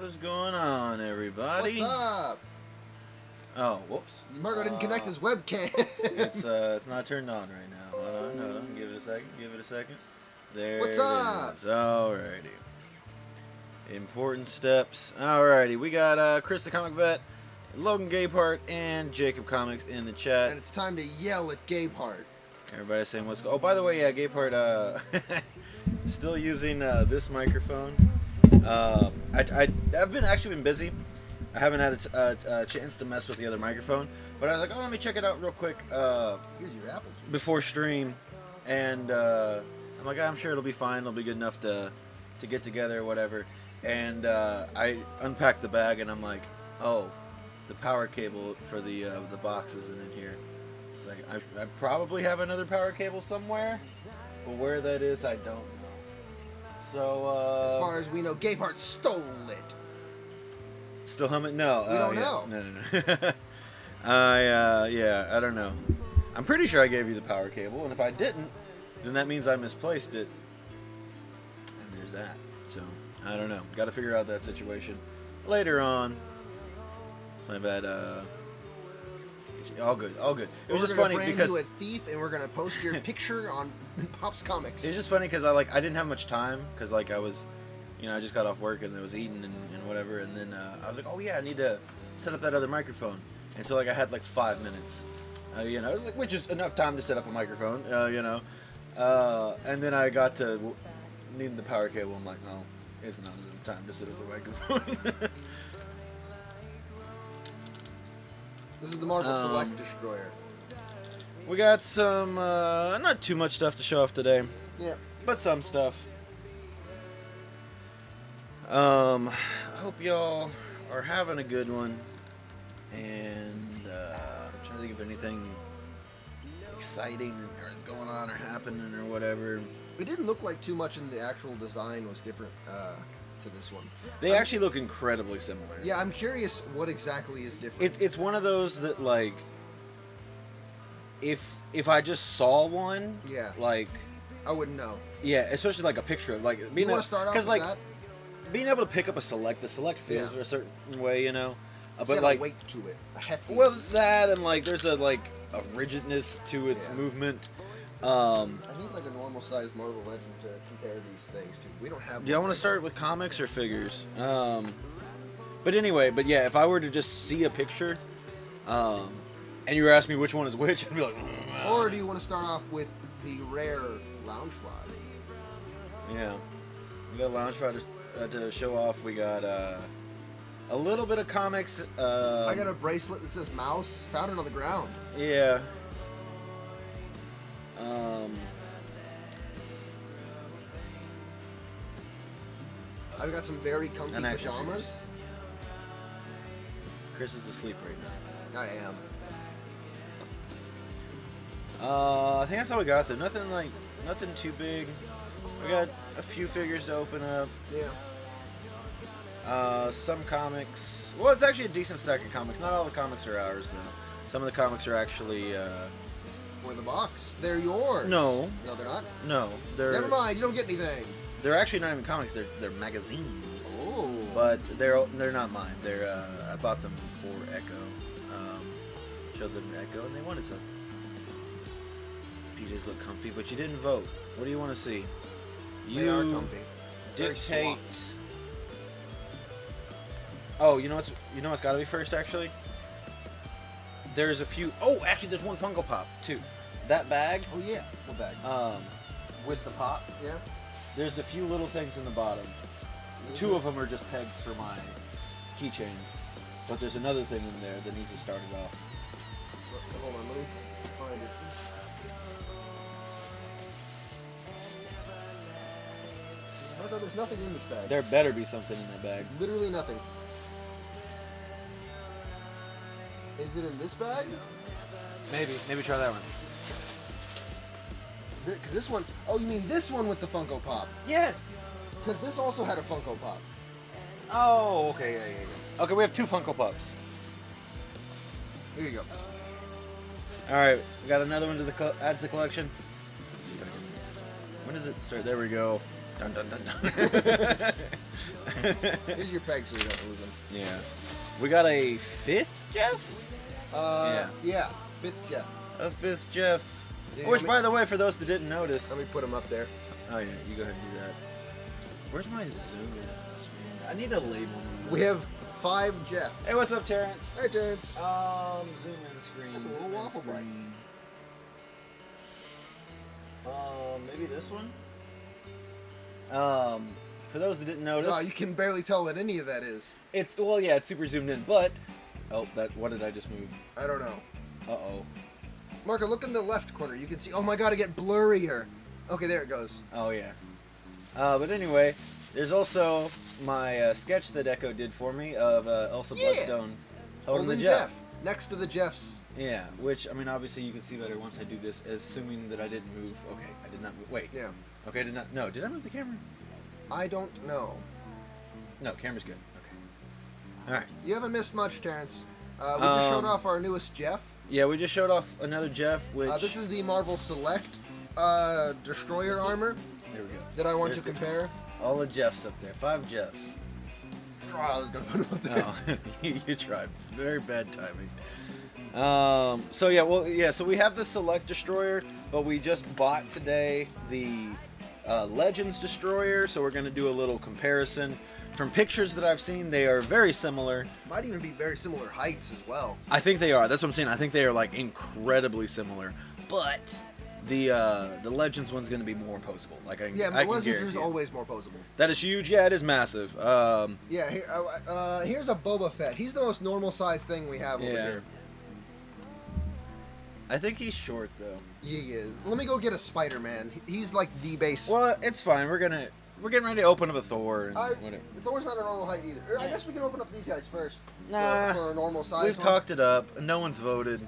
What's going on, everybody? What's up? Oh, whoops. Margo didn't connect his webcam. It's not turned on right now. Hold on. Give it a second. There What's up? it is. Alrighty. Important steps. Alrighty, we got Chris the Comic Vet, Logan Gapehart, and Jacob Comics in the chat. And it's time to yell at Gapehart. Everybody's saying what's oh, by the way, yeah, Gapehart still using this microphone. I've actually been busy. I haven't had a chance to mess with the other microphone, but I was like, oh, let me check it out real quick Here's your apple juice. before stream, and I'm like, I'm sure it'll be fine. It'll be good enough to get together or whatever. And I unpacked the bag, and I'm like, oh, the power cable for the box isn't in here. It's like I probably have another power cable somewhere, but where that is, I don't know. So As far as we know, Gapehart stole it. Still humming? No. We don't know. No. I don't know. I'm pretty sure I gave you the power cable, and if I didn't, then that means I misplaced it. And there's that. So, I don't know. Got to figure out that situation later on. It's my bad. All good. It was just funny because we're gonna brand you a thief, and we're gonna post your picture on Pops Comics. It's just funny because I didn't have much time because I was, I just got off work and I was eating and whatever, and then I was like, oh yeah, I need to set up that other microphone, and so I had 5 minutes, which is enough time to set up a microphone, and then I got to needing the power cable. I'm like, oh, it's not enough time to set up the microphone. This is the Marvel Select Destroyer. We got some, not too much stuff to show off today. Yeah. But some stuff. I hope y'all are having a good one. And I'm trying to think of anything exciting or is going on or happening or whatever. It didn't look like too much in the actual design was different to this one. They actually look incredibly similar. Yeah, I'm curious what exactly is different. It's one of those that if I just saw one, yeah, I wouldn't know. Yeah, especially a picture of being you want to start off with that? Being able to pick up a select feels a certain way, but weight to it, a hefty. Well, that and there's a rigidness to its movement. I need a normal sized Marvel Legend to compare these things to. We don't have. Do you want to start with comics or figures? But yeah, if I were to just see a picture, and you were asking me which one is which, I'd be like. Or do you want to start off with the rare Loungefly? Yeah, we got Loungefly to show off. We got a little bit of comics. I got a bracelet that says mouse. Found it on the ground. Yeah. I've got some very comfy pajamas. Chris is asleep right now. I am. I think that's all we got though. Nothing too big. We got a few figures to open up. Yeah. Some comics. Well, it's actually a decent stack of comics. Not all the comics are ours though. Some of the comics are actually. For the box. They're yours. No. No, they're not? No. They're... Never mind, you don't get anything. They're actually not even comics, they're magazines. Oh. But they're not mine. They're I bought them for Echo. Showed them Echo and they wanted some. PJs look comfy, but you didn't vote. What do you want to see? They are comfy. Dictate. Oh, you know what's gotta be first actually? There's a few. Oh, actually, there's one Funko Pop too. That bag. Oh yeah, what bag? With the pop. Yeah. There's a few little things in the bottom. Mm-hmm. 2 of them are just pegs for my keychains, but there's another thing in there that needs to start it off. Hold on, let me find it. Oh, no, there's nothing in this bag. There better be something in that bag. Literally nothing. Is it in this bag? Maybe try that one. Because this one, oh, you mean this one with the Funko Pop? Yes. Because this also had a Funko Pop. Oh, okay, yeah. Okay, we have 2 Funko Pops. Here you go. All right, we got another one to add to the collection. When does it start? There we go. Dun dun dun dun. Here's your peg so you don't lose them. Yeah. We got a 5th Jeff? Yeah. 5th Jeff. A 5th Jeff. Yeah, Which, by the way, for those that didn't notice. Let me put him up there. Oh, yeah, you go ahead and do that. Where's my zoom in? I need a label. We have 5 Jeff. Hey, what's up, Terrence? Hey, Terrence. Zoom in screen. That's a little zoom in waffle bite. screen. Maybe this one? For those that didn't notice. Wow, you can barely tell what any of that is. It's, well, yeah, it's super zoomed in, but. Oh, what did I just move? I don't know. Uh-oh. Marco, look in the left corner. You can see. Oh my god, it get blurrier. Okay, there it goes. Oh, yeah. But anyway, there's also my sketch that Echo did for me of Elsa Bloodstone holding the Jeff. Next to the Jeffs. Yeah, which, I mean, obviously you can see better once I do this, assuming that I didn't move. Okay, I did not move. Wait. Yeah. Okay, I did not. No, did I move the camera? I don't know. No, camera's good. Okay. Alright. You haven't missed much, Terrence. We just showed off our newest Jeff. Yeah, we just showed off another Jeff, which... This is the Marvel Select Destroyer armor There we go. that I want to compare. All the Jeffs up there. 5 Jeffs. Oh, I was going to put him up there. Oh, you tried. Very bad timing. So we have the Select Destroyer, but we just bought today the Legends Destroyer, so we're going to do a little comparison. From pictures that I've seen, they are very similar. Might even be very similar heights as well. I think they are. That's what I'm saying. I think they are like incredibly similar. But the Legends one's going to be more posable. Like the Legends is always more posable. That is huge. Yeah, it is massive. Here's a Boba Fett. He's the most normal sized thing we have over here. I think he's short though. He is. Let me go get a Spider-Man. He's like the base. Well, it's fine. We're getting ready to open up a Thor. And whatever. Thor's not a normal height either. I guess we can open up these guys first. Nah. For a normal size. We've talked it up. No one's voted.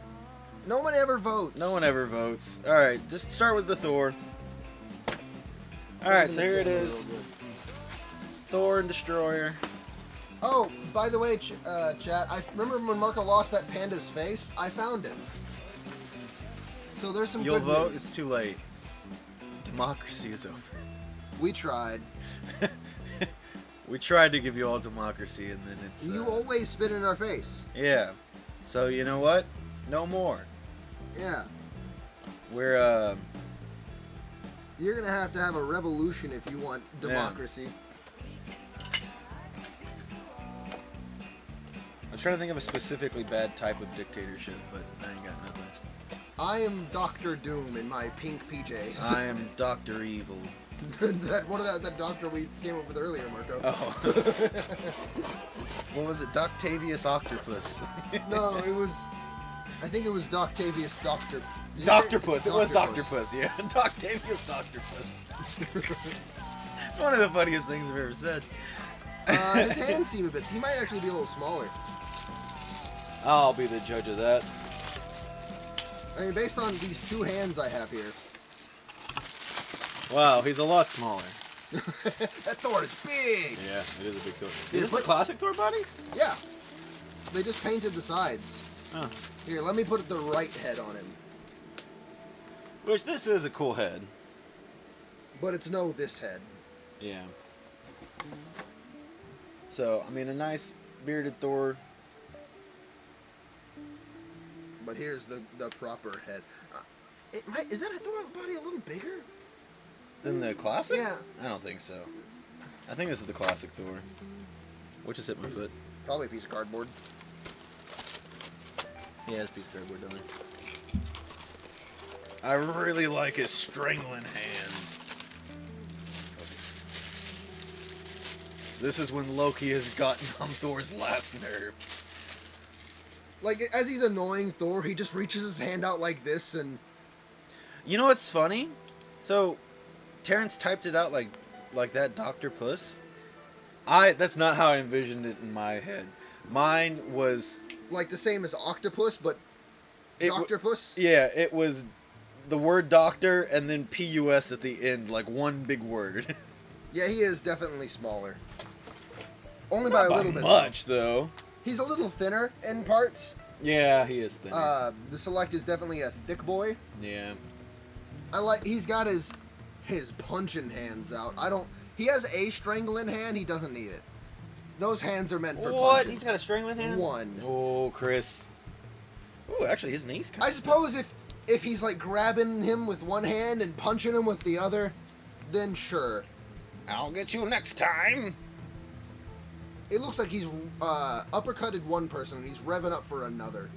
No one ever votes. No one ever votes. All right, just start with the Thor. All right, so here it is. Thor and Destroyer. Oh, by the way, chat, I remember when Marco lost that panda's face. I found him. So there's some. You'll good vote. news. It's too late. Democracy is over. We tried. We tried to give you all democracy, and then it's. You always spit in our face. Yeah. So you know what? No more. Yeah. We're You're gonna have to have a revolution if you want democracy. I'm trying to think of a specifically bad type of dictatorship, but I ain't got nothing. I am Doctor Doom in my pink PJs. I am Dr. Evil. that doctor we came up with earlier, Marco. Oh. What was it? Doctavius Octopus. No, it was. I think it was Doctavius Doctor. Doctorpuss. It was Doctorpuss. Yeah, Doctavius Doctorpuss. It's one of the funniest things I've ever said. His hands seem a bit. He might actually be a little smaller. I'll be the judge of that. I mean, based on these 2 hands I have here. Wow, he's a lot smaller. That Thor is big. Yeah, it is a big Thor. Is this the classic Thor body? Yeah. They just painted the sides. Oh. Here, let me put the right head on him. Which, this is a cool head. But it's this head. Yeah. So, I mean, a nice bearded Thor. But here's the proper head. Is that a Thor body a little bigger? Than the classic? Yeah. I don't think so. I think this is the classic Thor. Which just hit my foot. Probably a piece of cardboard. Yeah, it's a piece of cardboard, don't I? I really like his strangling hand. This is when Loki has gotten on Thor's last nerve. Like, as he's annoying Thor, he just reaches his hand out like this and... You know what's funny? So, Terrence typed it out like that Dr. Puss. That's not how I envisioned it in my head. Mine was... Like the same as Octopus, but Doctorpuss? Yeah, it was the word doctor and then P-U-S at the end, like one big word. Yeah, he is definitely smaller. Only Not by a little bit. Much, though. He's a little thinner in parts. Yeah, he is thinner. The Select is definitely a thick boy. Yeah. He's got his punching hands out. He has a strangling hand. He doesn't need it. Those hands are meant for What? punching. He's got a strangling hand? One. Oh, Chris. Oh, actually, his knee's kind of I suppose if he's like grabbing him with one hand and punching him with the other, then sure. I'll get you next time. It looks like he's uppercutted one person and he's revving up for another.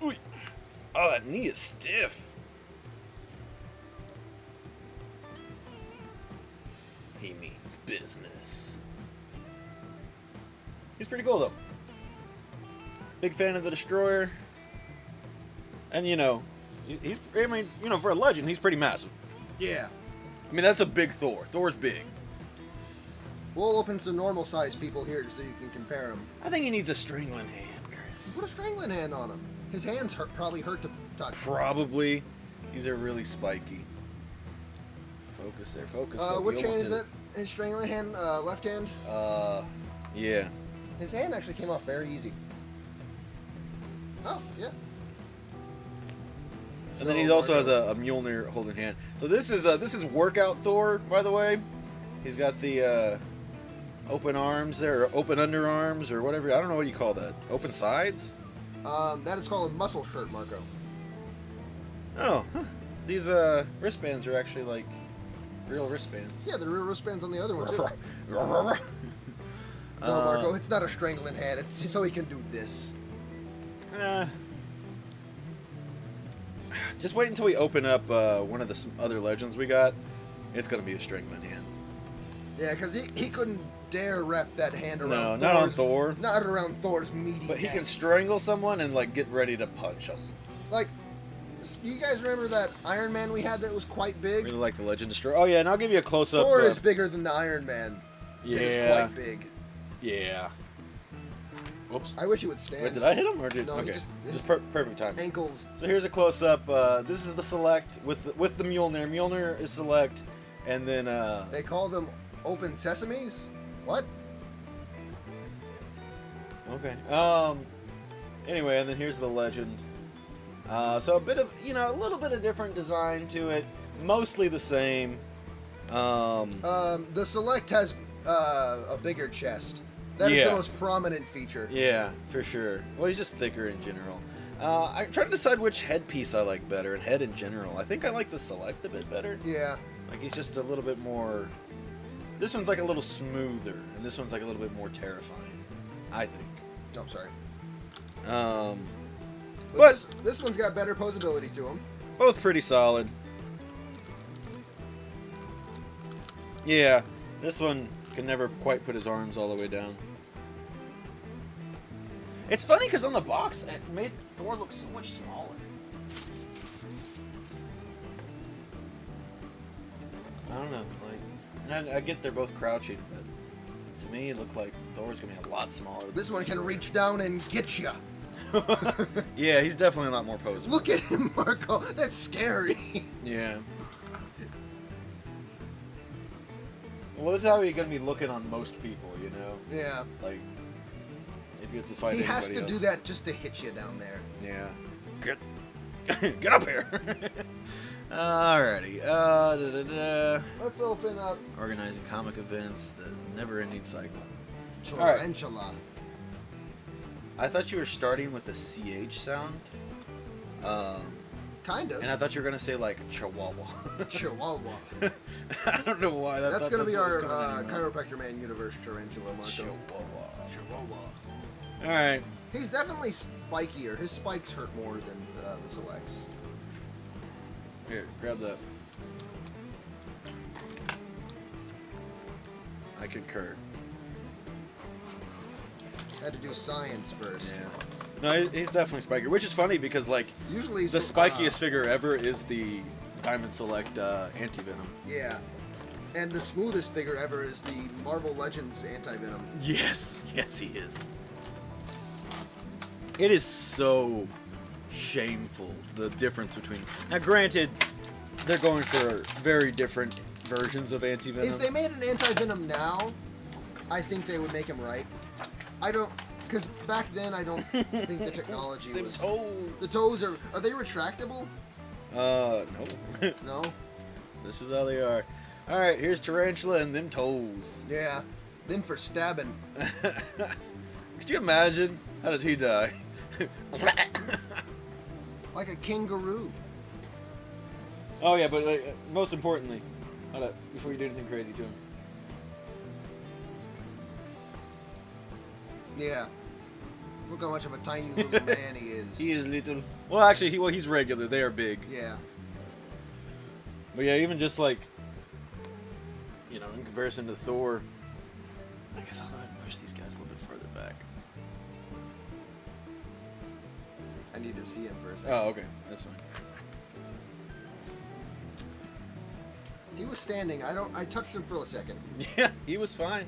Ooh. Oh, that knee is stiff. He means business. He's pretty cool, though. Big fan of the Destroyer. And, you know, I mean, you know, for a legend, he's pretty massive. Yeah. I mean, that's a big Thor. Thor's big. We'll open some normal-sized people here so you can compare them. I think he needs a strangling hand, Chris. Put a strangling hand on him. His hands probably hurt to touch. Probably. These are really spiky. Focus there, focus. Which hand is it? His strangling hand, left hand? Yeah. His hand actually came off very easy. Oh, yeah. And then he also has a Mjolnir holding hand. So this is workout Thor, by the way. He's got the open arms there, or open underarms, or whatever. I don't know what you call that. Open sides? That is called a muscle shirt, Marco. Oh, huh. These wristbands are actually like real wristbands. Yeah, the real wristbands on the other one too. No, No, Marco, it's not a strangling hand. It's so he can do this. Just wait until we open up one of the other legends we got. It's gonna be a strangman hand. Yeah, because he couldn't dare wrap that hand around. No, not on Thor. Not around Thor's meaty. But he neck. can strangle someone and like get ready to punch him. Like, you guys remember that Iron Man we had that was quite big? Really like the Legend Destroyer. Oh yeah, and I'll give you a close up. Thor is bigger than the Iron Man. Yeah. It is quite big. Yeah. Whoops. I wish he would stand. Wait, did I hit him or did? No, okay. he Just perfect time. Ankles. So here's a close up. This is the select with the Mjolnir. Mjolnir is select, and then They call them open sesames. What? okay. Anyway, and then here's the legend. So a bit of, you know, a little bit of different design to it. Mostly the same. The select has a bigger chest. That is the most prominent feature. Yeah, for sure. Well, he's just thicker in general. I'm trying to decide which headpiece I like better, and head in general. I think I like the select a bit better. Yeah. Like, he's just a little bit more... This one's like a little smoother, and this one's like a little bit more terrifying, I think. Oh, sorry. But this one's got better posability to him. both pretty solid. Yeah, this one can never quite put his arms all the way down. It's funny because on the box, it made Thor look so much smaller. I don't know, like, I get they're both crouching, but to me it looked like Thor's gonna be a lot smaller. This one can reach down and get you. Yeah, he's definitely a lot more posable. Look at him, Marco. That's scary. Yeah. Well, this is how you're gonna be looking on most people, you know? Yeah. Like, if you have to fight He anybody has to else. do that just to hit you down there. Yeah. Get up here. Alrighty. Let's open up Organizing comic events, the never-ending cycle. Tarantula. I thought you were starting with a CH sound. Kind of. And I thought you were gonna say like Chihuahua. Chihuahua. I don't know why. That's gonna be our Chiropractor Man Universe Tarantula, Marco. Chihuahua. Chihuahua. All right. He's definitely spikier. His spikes hurt more than the selects. Here, grab that. I concur. Had to do science first. Yeah. No, he's definitely spikier, which is funny because like Usually the spikiest figure ever is the Diamond Select Anti-Venom. Yeah. And the smoothest figure ever is the Marvel Legends Anti-Venom. Yes, yes, he is. It is so shameful, the difference between... Now, granted, they're going for very different versions of Anti-Venom. If they made an Anti-Venom now, I think they would make him right. I don't... Because back then, I don't think the technology Them was... toes. The toes are they retractable? No. No? This is how they are. Alright, here's Tarantula and them toes. Yeah. Them for stabbing. Could you imagine? How did he die? Like a kangaroo. Oh yeah, but most importantly, hold up, before you do anything crazy to him. Yeah. Look how much of a tiny little man he is. He is little. Well, actually, he's regular. They are big. Yeah. But yeah, even just like, you know, in comparison to Thor, I guess I'll go ahead and push these guys a little bit further back. I need to see him for a second. Oh, okay, that's fine. He was standing. I touched him for a second. Yeah, he was fine.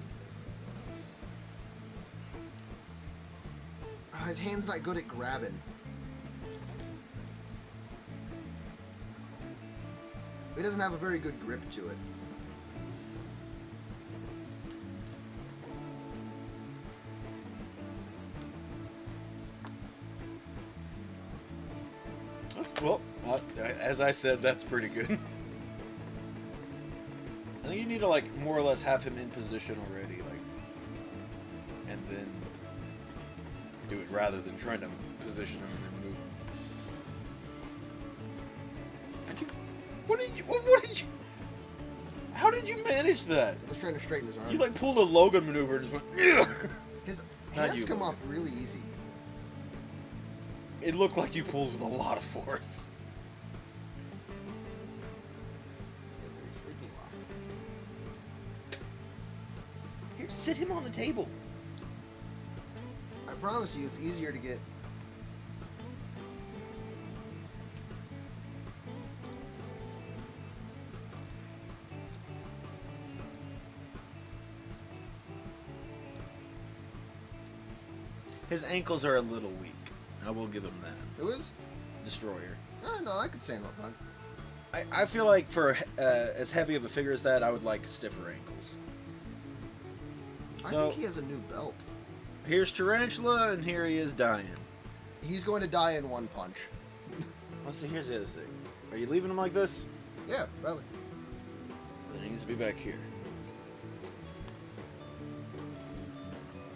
His hand's not good at grabbing. It doesn't have a very good grip to it. Well, as I said, that's pretty good. I think you need to like more or less have him in position already, like, and then do it rather than trying to position him and then move. What did you? How did you manage that? I was trying to straighten his arm. You like pulled a Logan maneuver and just went. Ugh. His Not hands you, come Logan. off really easy. It looked like you pulled with a lot of force. You're sleeping off. Here, sit him on the table. I promise you, it's easier to get. His ankles are a little weak. I will give him that. Who is? Destroyer. Oh, no, I could say no fun. I feel like for as heavy of a figure as that, I would like stiffer ankles. I So- think he has a new belt. Here's Tarantula, and here he is dying. He's going to die in one punch. Well, see, here's the other thing. Are you leaving him like this? Yeah, probably. Then he needs to be back here.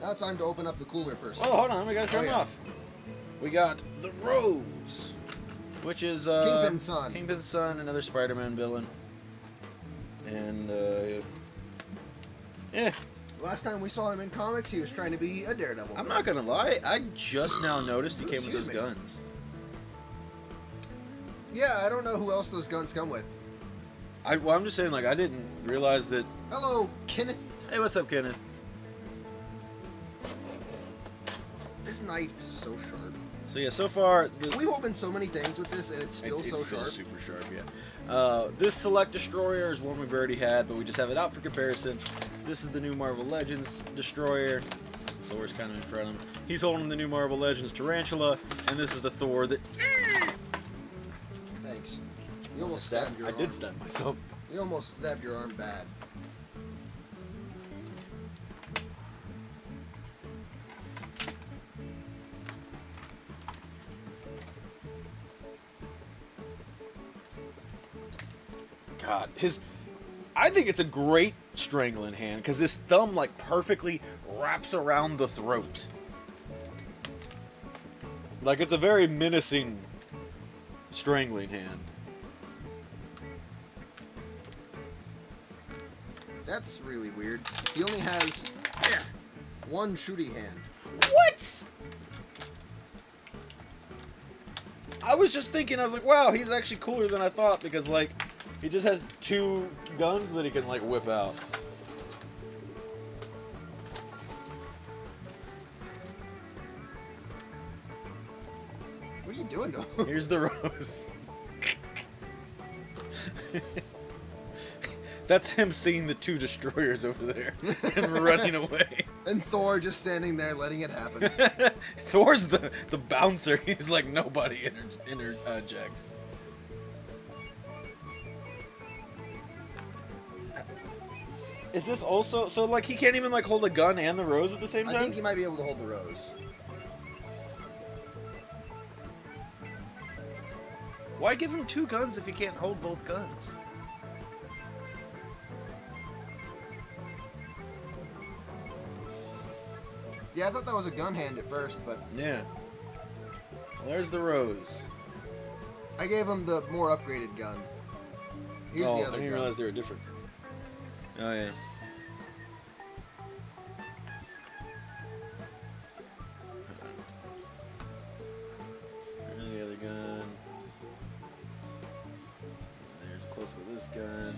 Now it's time to open up the cooler person. Oh, hold on, we gotta show Oh, him yeah. off. We got the Rose, which is Kingpin's son. Kingpin's son, another Spider-Man villain. And yeah, Last time we saw him in comics, he was trying to be a Daredevil. I'm not gonna lie, I just now noticed he came with Excuse those me. guns. Yeah, I don't know who else those guns come with. Well, I'm just saying, like, I didn't realize that. Hello, Kenneth. Hey, what's up, Kenneth? This knife is so sharp. So yeah, so far We've opened so many things with this, and it's still it's so still sharp. super sharp, yeah. This Select Destroyer is one we've already had, but we just have it out for comparison. This is the new Marvel Legends Destroyer. Thor's kind of in front of him. He's holding the new Marvel Legends Tarantula, and this is the Thor that. Thanks. You almost stabbed your I arm. did stab myself. You almost stabbed your arm bad. God, I think it's a great strangling hand because his thumb like perfectly wraps around the throat. Like it's a very menacing strangling hand. That's really weird. He only has one shooty hand. What? I was just thinking, I was like, wow, he's actually cooler than I thought because like he just has two guns that he can like whip out. What are you doing to him? Here's the Rose. That's him seeing the two destroyers over there and running away. And Thor just standing there letting it happen. Thor's the bouncer. He's like, nobody interjects. Is this also so like he can't even like hold a gun and the rose at the same time? I think he might be able to hold the rose. Why give him 2 guns if he can't hold both guns? Yeah, I thought that was a gun hand at first, but Yeah. Well, there's the rose. I gave him the more upgraded gun. Here's the I other didn't gun. realize they were different. Oh yeah. There's the other gun. There's close with this gun.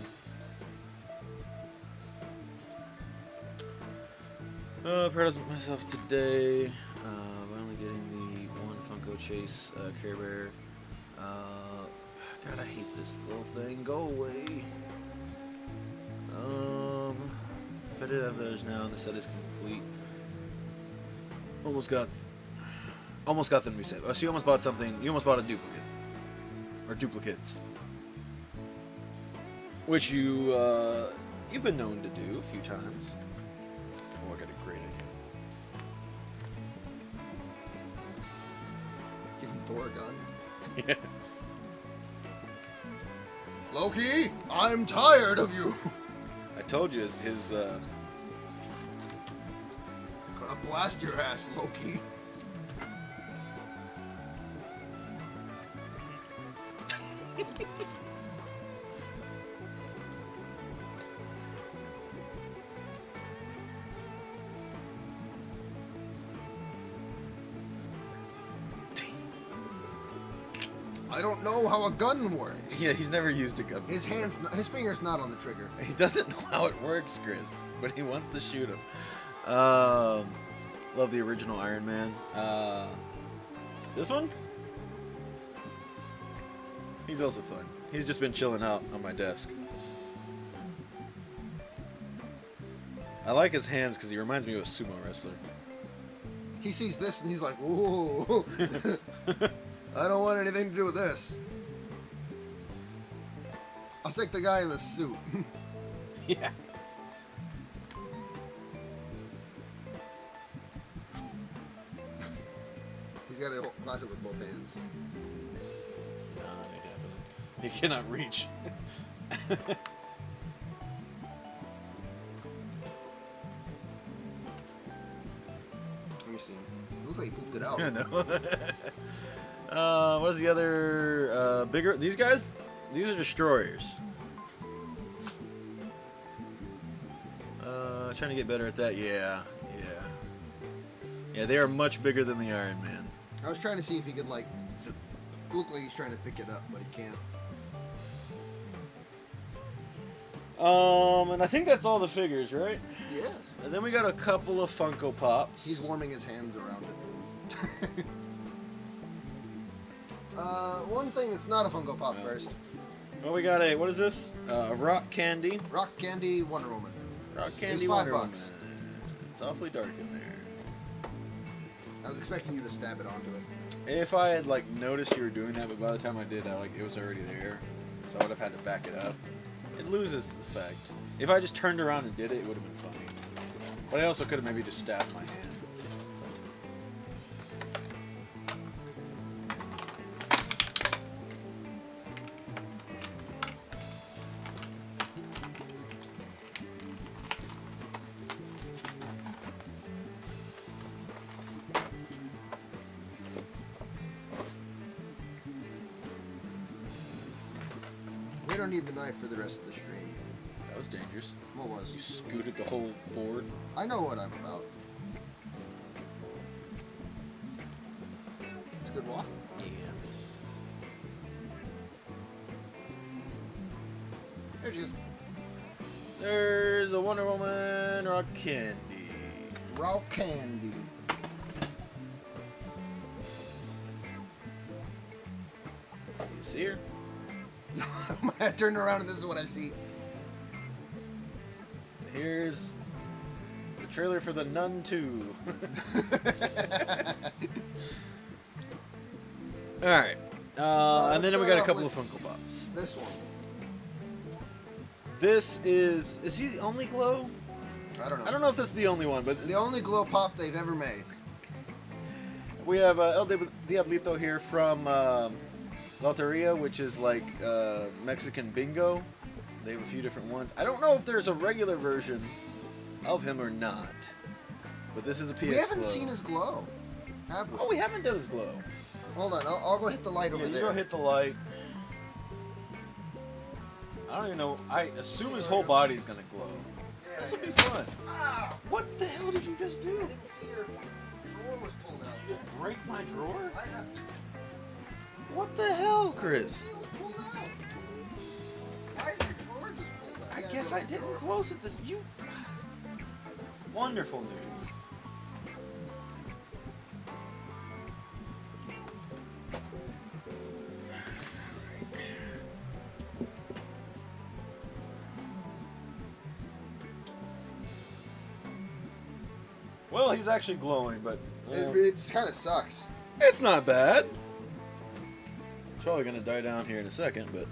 Proud of myself today by only getting the 1 Funko Chase Care Bear. God, I hate this little thing. Go away. If I did have those now, the set is complete. Almost got them reset. Oh, so you almost bought something. You almost bought a duplicate, or duplicates, which you've been known to do a few times. Oh, I got a great Give him Thor a gun. idea. Yeah. Loki, I'm tired of you. I told you his Gonna blast your ass, Loki. I don't know how a gun works. yeah, he's never used a gun. His finger's not on the trigger. He doesn't know how it works, Chris, but he wants to shoot him. Love the original Iron Man. This one? He's also fun. He's just been chilling out on my desk. I like his hands because he reminds me of a sumo wrestler. He sees this and he's like, "Ooh, I don't want anything to do with this. I'll take the guy in the suit." Yeah. He's got to class it with both hands. No, it happened. He cannot reach. Let me see. It looks like he pooped it out. I know. What is the other bigger? These guys, these are destroyers. Trying to get better at that. Yeah. They are much bigger than the Iron Man. I was trying to see if he could like look like he's trying to pick it up, but he can't. And I think that's all the figures, right? Yeah. And then we got a couple of Funko Pops. He's warming his hands around it. One thing that's not a Funko Pop first. Well, we got a, what is this? Rock Candy. Rock Candy Wonder Woman. Rock It Candy was $5. Wonder Woman. It's awfully dark in there. I was expecting you to stab it onto it. If I had like noticed you were doing that, but by the time I did, it was already there, so I would have had to back it up. It loses the effect. If I just turned around and did it, it would have been funny. But I also could have maybe just stabbed my hand. We don't need the knife for the rest of the stream. That was dangerous. What was? You scooted the whole board. I know what I'm about. It's a good waffle. Yeah. There she is. There's a Wonder Woman Rock Candy. Raw candy. You see her? I turned around and this is what I see. Here's the trailer for the Nun 2. Alright. And then we got a couple of Funko Pops. This one. This is he the only glow? I don't know. I don't know if this is the only one, but The only glow pop they've ever made. we have El Diablito here from Loteria, which is like Mexican bingo. They have a few different ones. I don't know if there's a regular version of him or not, but this is a PX We haven't glow. seen his glow, have we? Oh, we haven't done his glow. Hold on, I'll go hit the light over Yeah, you there. go hit the light. I don't even know. I assume his whole body's gonna glow. Yeah, This will yeah. be fun. Ow! What the hell did you just I do? didn't see your drawer was pulled out. Did you just break my drawer? I know. What the hell, I didn't Chris? see it was pulled out. Why is your drawer just pulled out? I Yeah, guess drawer, I didn't drawer. close it. This you. Wonderful news. Well, he's actually glowing, but It kind of sucks. it's not bad. It's probably gonna die down here in a second, but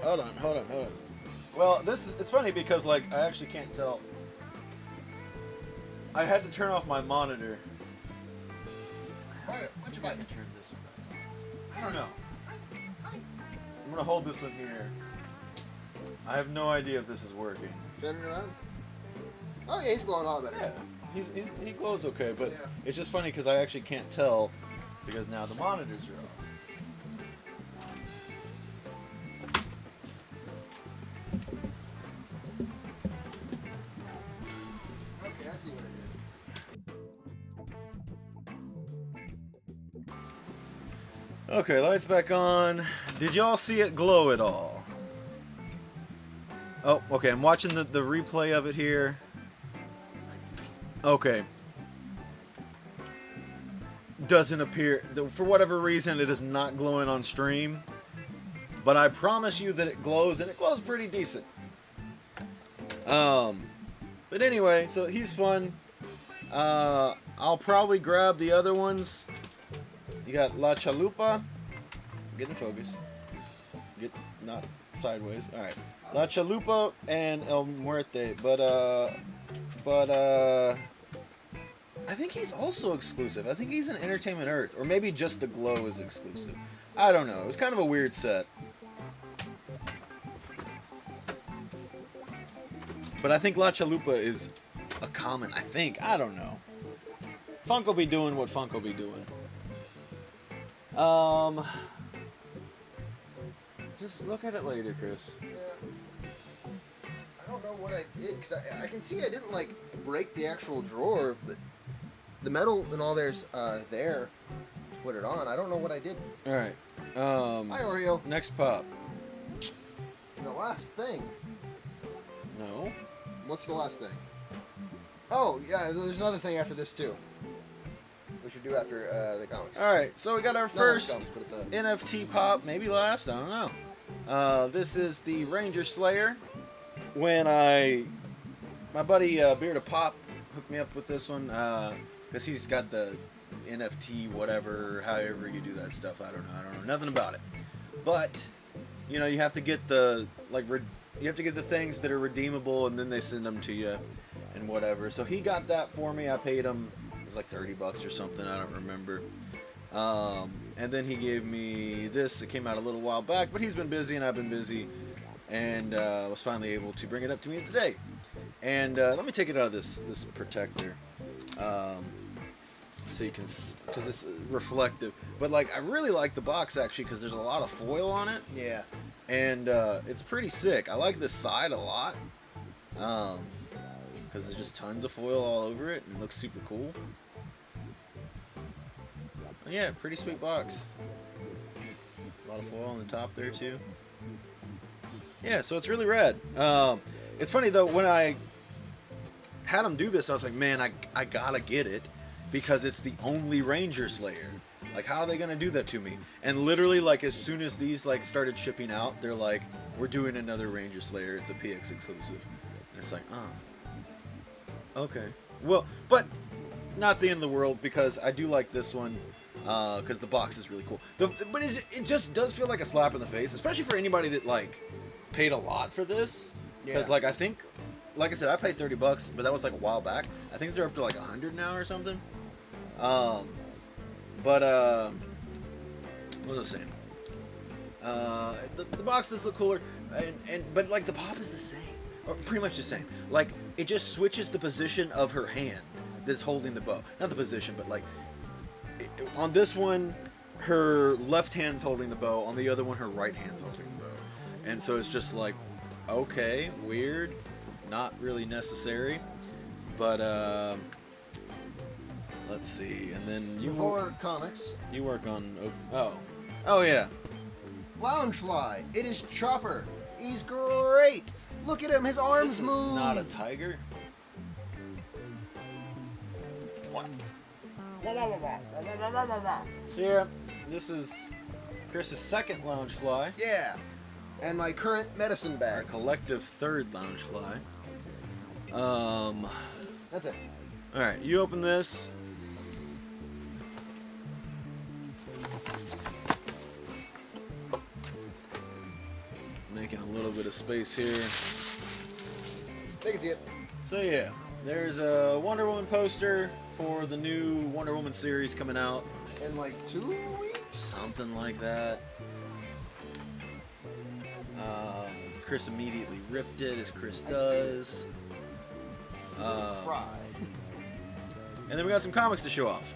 hold on. Well, it's funny because like I actually can't tell. I had to turn off my monitor. Alright, what's your bite? Turn this one back. I don't know. I'm gonna hold this one here. I have no idea if this is working. Turn it around. Oh yeah, he's glowing a lot better. Yeah, he glows okay, but Yeah. it's just funny because I actually can't tell because now the monitors are off. Okay, I see what it is. Okay, lights back on. Did y'all see it glow at all? Oh, okay, I'm watching the replay of it here. Okay. Doesn't appear, for whatever reason, it is not glowing on stream. But I promise you that it glows, and it glows pretty decent. But anyway, so he's fun. I'll probably grab the other ones. You got La Chalupa. Get in focus. Get not sideways. All right. La Chalupa and El Muerte, but I think he's also exclusive. I think he's an Entertainment Earth, or maybe just the glow is exclusive. I don't know. It was kind of a weird set. But I think La Chalupa is a common. I don't know. Funko be doing what Funko be doing. Just look at it later, Chris. Yeah. I don't know what I did because I can see I didn't like break the actual drawer, but the metal and all there's there to put it on. I don't know what I did. All right. Hi Oreo. Next pop. The last thing. No. What's the last thing? Oh yeah, there's another thing after this too. We should do after the comics. All right. So we got our Not first comics, but the NFT pop, maybe last. I don't know. This is the Ranger Slayer. When my buddy Beard of Pop hooked me up with this one because he's got the NFT whatever, however you do that stuff. I don't know nothing about it. But you know, you have to get the you have to get the things that are redeemable, and then they send them to you and whatever. So he got that for me. I paid him, it was like $30 or something. I don't remember. And then he gave me this. It came out a little while back, but he's been busy and I've been busy, and was finally able to bring it up to me today. And let me take it out of this protector, so you can, because it's reflective. But like, I really like the box actually because there's a lot of foil on it, yeah. and it's pretty sick. I like this side a lot, because there's just tons of foil all over it, and it looks super cool. Yeah, pretty sweet box. A lot of foil on the top there too. Yeah, so it's really rad. It's funny though, when I had him do this, I was like, man, I gotta get it because it's the only Ranger Slayer. Like, how are they gonna do that to me? And literally, like, as soon as these like started shipping out, they're like, we're doing another Ranger Slayer. It's a PX exclusive. And it's like, oh, okay. Well, but not the end of the world because I do like this one. Because the box is really cool. But it just does feel like a slap in the face, especially for anybody that like paid a lot for this because, Yeah. like, I think, like I said, I paid $30, but that was like a while back. I think they're up to like 100 now or something. But what was I saying? The box does look cooler, but like the pop is the same, or pretty much the same. Like it just switches the position of her hand that's holding the bow. Not the position, but like on this one, her left hand's holding the bow. On the other one, her right hand's holding the bow. And so it's just like, okay, weird, not really necessary, but let's see. And then Before comics, you work on oh yeah. Loungefly. It is Chopper. He's great. Look at him. His arms This is move. not a tiger. Yeah, this is Chris's second Loungefly. Yeah. And my current medicine Our bag. collective third Loungefly. That's it. All right, you open this. Making a little bit of space here. Take it to you. So yeah, there's a Wonder Woman poster for the new Wonder Woman series coming out. In like 2 weeks? Something like that. Chris immediately ripped it, as Chris does. Fried. And then we got some comics to show off.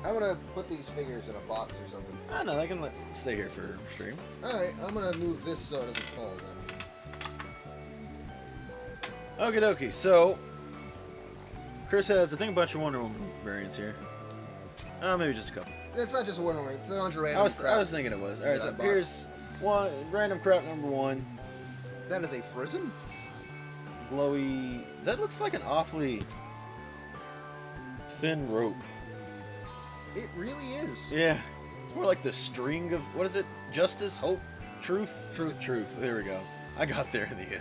I'm gonna put these figures in a box or something. I know, they can stay here for stream. Alright, I'm gonna move this so it doesn't fall then. Okie dokie, so Chris has, I think, a bunch of Wonder Woman variants here. Maybe just a couple. It's not just Wonder Woman, it's a bunch of I random was crap. thinking it was. Alright, that so I bought. here's one random crap number 1. That is a Frozen? Glowy. That looks like an awfully thin rope. It really is. Yeah. It's more like the string of, what is it? Justice, hope, truth? Truth. There we go. I got there in the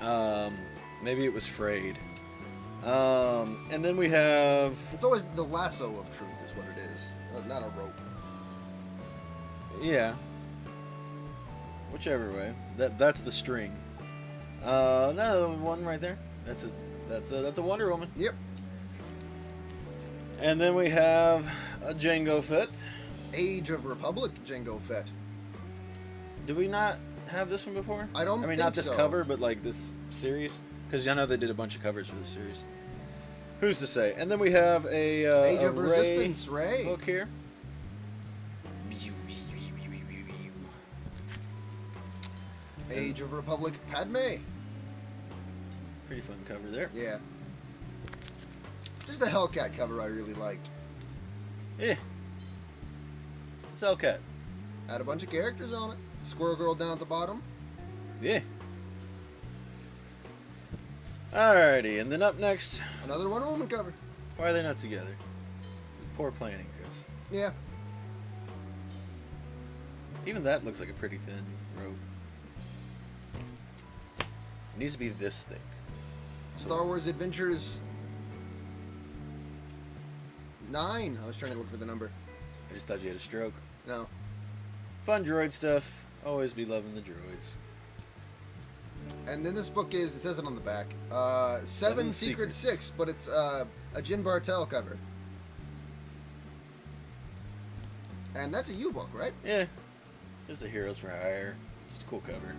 end. Maybe it was frayed. And then we have, It's always the lasso of truth is what it is. Not a rope. yeah. Whichever way. That's the string. Another one right there. That's a Wonder Woman. Yep. And then we have a Django Fett. Age of Republic Jango Fett. Did we not have this one before? I don't I mean, think not this so. cover, but like this series, because I know they did a bunch of covers for this series. Who's to say? And then we have a Age of Rey Resistance Rey. book here. Age of Republic Padme. Pretty fun cover there. Yeah. Just the Hellcat cover I really liked. Yeah. It's Hellcat. Had a bunch of characters on it. Squirrel Girl down at the bottom. Yeah. Alrighty, and then up next, Another Wonder Woman cover. why are they not together? Poor planning, Chris. Yeah. Even that looks like a pretty thin rope. It needs to be this thick. Star Wars Adventures 9. I was trying to look for the number. I just thought you had a stroke. No. Fun droid stuff. Always be loving the droids. And then this book is, it says it on the back, Seven Seven Secret Secrets. Six, but it's a Jin Bartel cover. And that's a U-book, right? Yeah. Just a Heroes for Hire. Just a cool cover.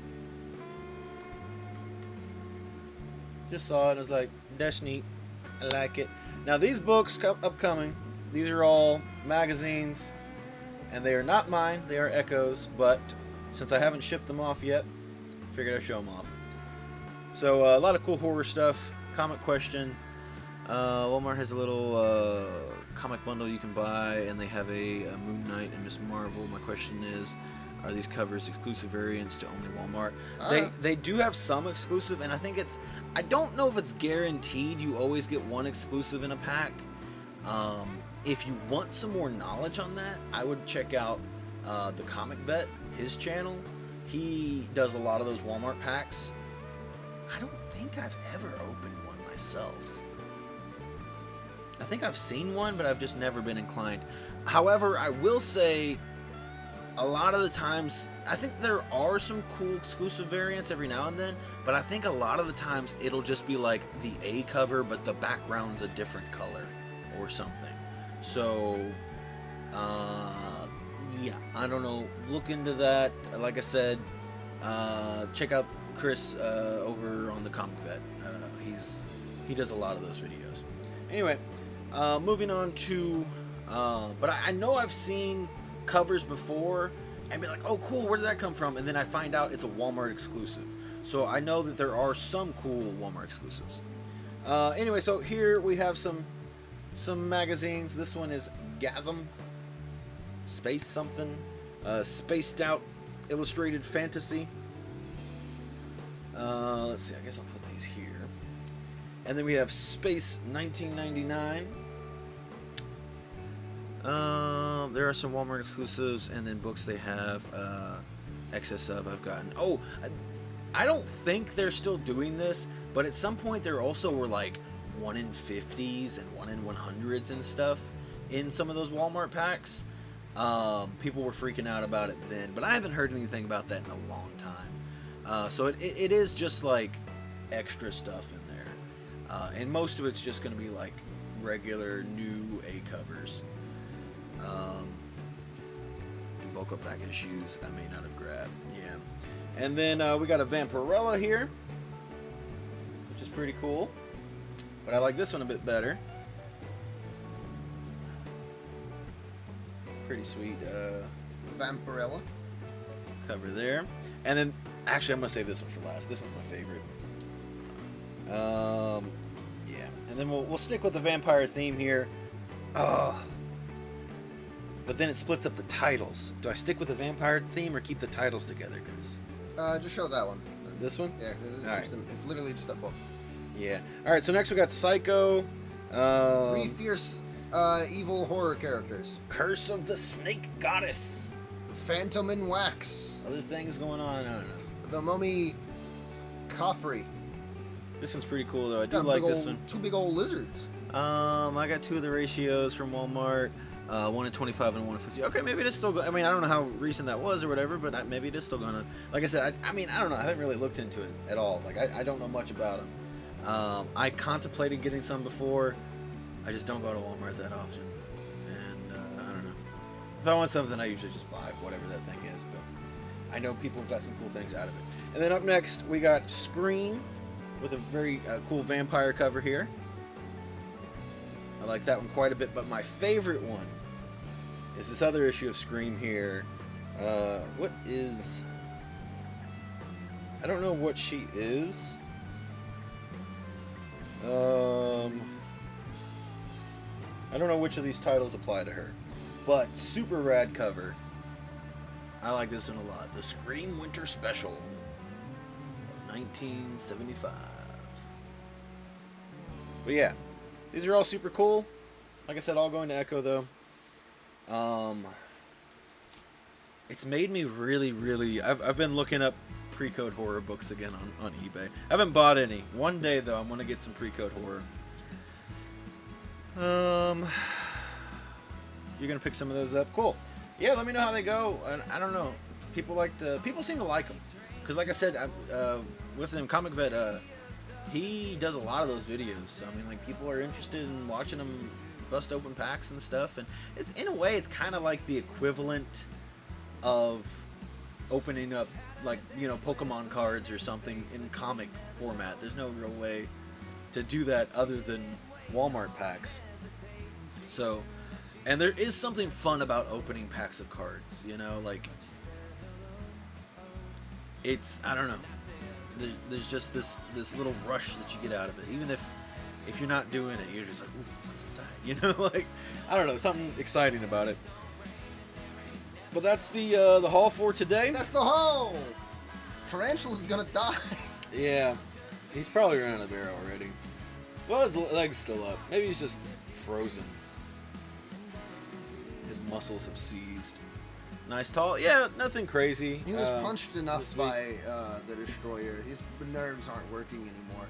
Just saw it and was like, that's neat. I like it. Now these books upcoming, these are all magazines, and they are not mine. They are Echo's, but since I haven't shipped them off yet, figured I'd show them off. So a lot of cool horror stuff. Comic Question. Walmart has a little comic bundle you can buy, and they have a Moon Knight and Miss Marvel. My question is, are these covers exclusive variants to only Walmart? They do have some exclusive, and I think it's, I don't know if it's guaranteed you always get one exclusive in a pack. If you want some more knowledge on that, I would check out the Comic Vet, his channel. He does a lot of those Walmart packs. I don't think I've ever opened one myself. I think I've seen one, but I've just never been inclined. However, I will say a lot of the times, I think there are some cool exclusive variants every now and then, but I think a lot of the times it'll just be like the A cover, but the background's a different color or something. So, yeah, I don't know. Look into that. Like I said, check out Chris over on the Comic Vet. He does a lot of those videos. Anyway, moving on to, but I know I've seen covers before and be like, oh cool, where did that come from? And then I find out it's a Walmart exclusive. So I know that there are some cool Walmart exclusives. Anyway, so here we have some magazines. This one is Gasm Space something, Spaced Out Illustrated Fantasy. Let's see, I guess I'll put these here. And then we have Space 1999. There are some Walmart exclusives, and then books they have excess of I've gotten. Oh, I don't think they're still doing this, but at some point there also were like 1 in 50s and 1 in 100s and stuff in some of those Walmart packs. People were freaking out about it then, but I haven't heard anything about that in a long time. So it is just like extra stuff in there, and most of it's just going to be like regular new A covers. Bulk up pack of shoes I may not have grabbed. Yeah. And then we got a Vampirella here, which is pretty cool. But I like this one a bit better. Pretty sweet Vampirella cover there. And then, actually, I'm going to save this one for last. This one's my favorite. Yeah. And then we'll stick with the vampire theme here. Oh. But then it splits up the titles. Do I stick with the vampire theme or keep the titles together, guys? Just show that one. This one? Yeah, it's literally just a book. Yeah. All right. So next we got Psycho. 3 fierce, evil horror characters. Curse of the Snake Goddess. Phantom in Wax. Other things going on. I don't know. The Mummy Coffrey. This one's pretty cool though. I do like this one. 2 big old lizards. I got 2 of the ratios from Walmart. 1 in 25 and 1 in 50. Okay, maybe it is still going. I mean, I don't know how recent that was or whatever, but maybe it is still going on. Like I said, I mean, I don't know. I haven't really looked into it at all. Like, I don't know much about them. I contemplated getting some before. I just don't go to Walmart that often. And, I don't know. If I want something, I usually just buy whatever that thing is. But I know people have got some cool things out of it. And then up next, we got Scream with a very cool vampire cover here. I like that one quite a bit, but my favorite one is this other issue of Scream here. What is... I don't know what she is. I don't know which of these titles apply to her. But super rad cover. I like this one a lot. The Scream Winter Special of 1975. But yeah. These are all super cool. Like I said, all going to Echo though. It's made me really. I've been looking up pre-code horror books again on eBay. I haven't bought any. One day though, I'm gonna get some pre-code horror. You're gonna pick some of those up. Cool. Yeah, let me know how they go. I don't know. People seem to like them. Cause like I said, what's his name? Comic Vet. He does a lot of those videos, so I mean, like, people are interested in watching him bust open packs and stuff, and it's, in a way, it's kind of like the equivalent of opening up, like, you know, Pokemon cards or something in comic format. There's no real way to do that other than Walmart packs. So, and there is something fun about opening packs of cards, you know, like, it's, I don't know. There's just this little rush that you get out of it. Even if you're not doing it, you're just like, ooh, what's inside? You know, like, I don't know, something exciting about it. But that's the haul for today. That's the haul! Tarantula's gonna die. Yeah, he's probably around the barrel already. Well, his leg's still up. Maybe he's just frozen. His muscles have seized. Nice tall. Yeah, nothing crazy. He was punched enough by the Destroyer. His nerves aren't working anymore.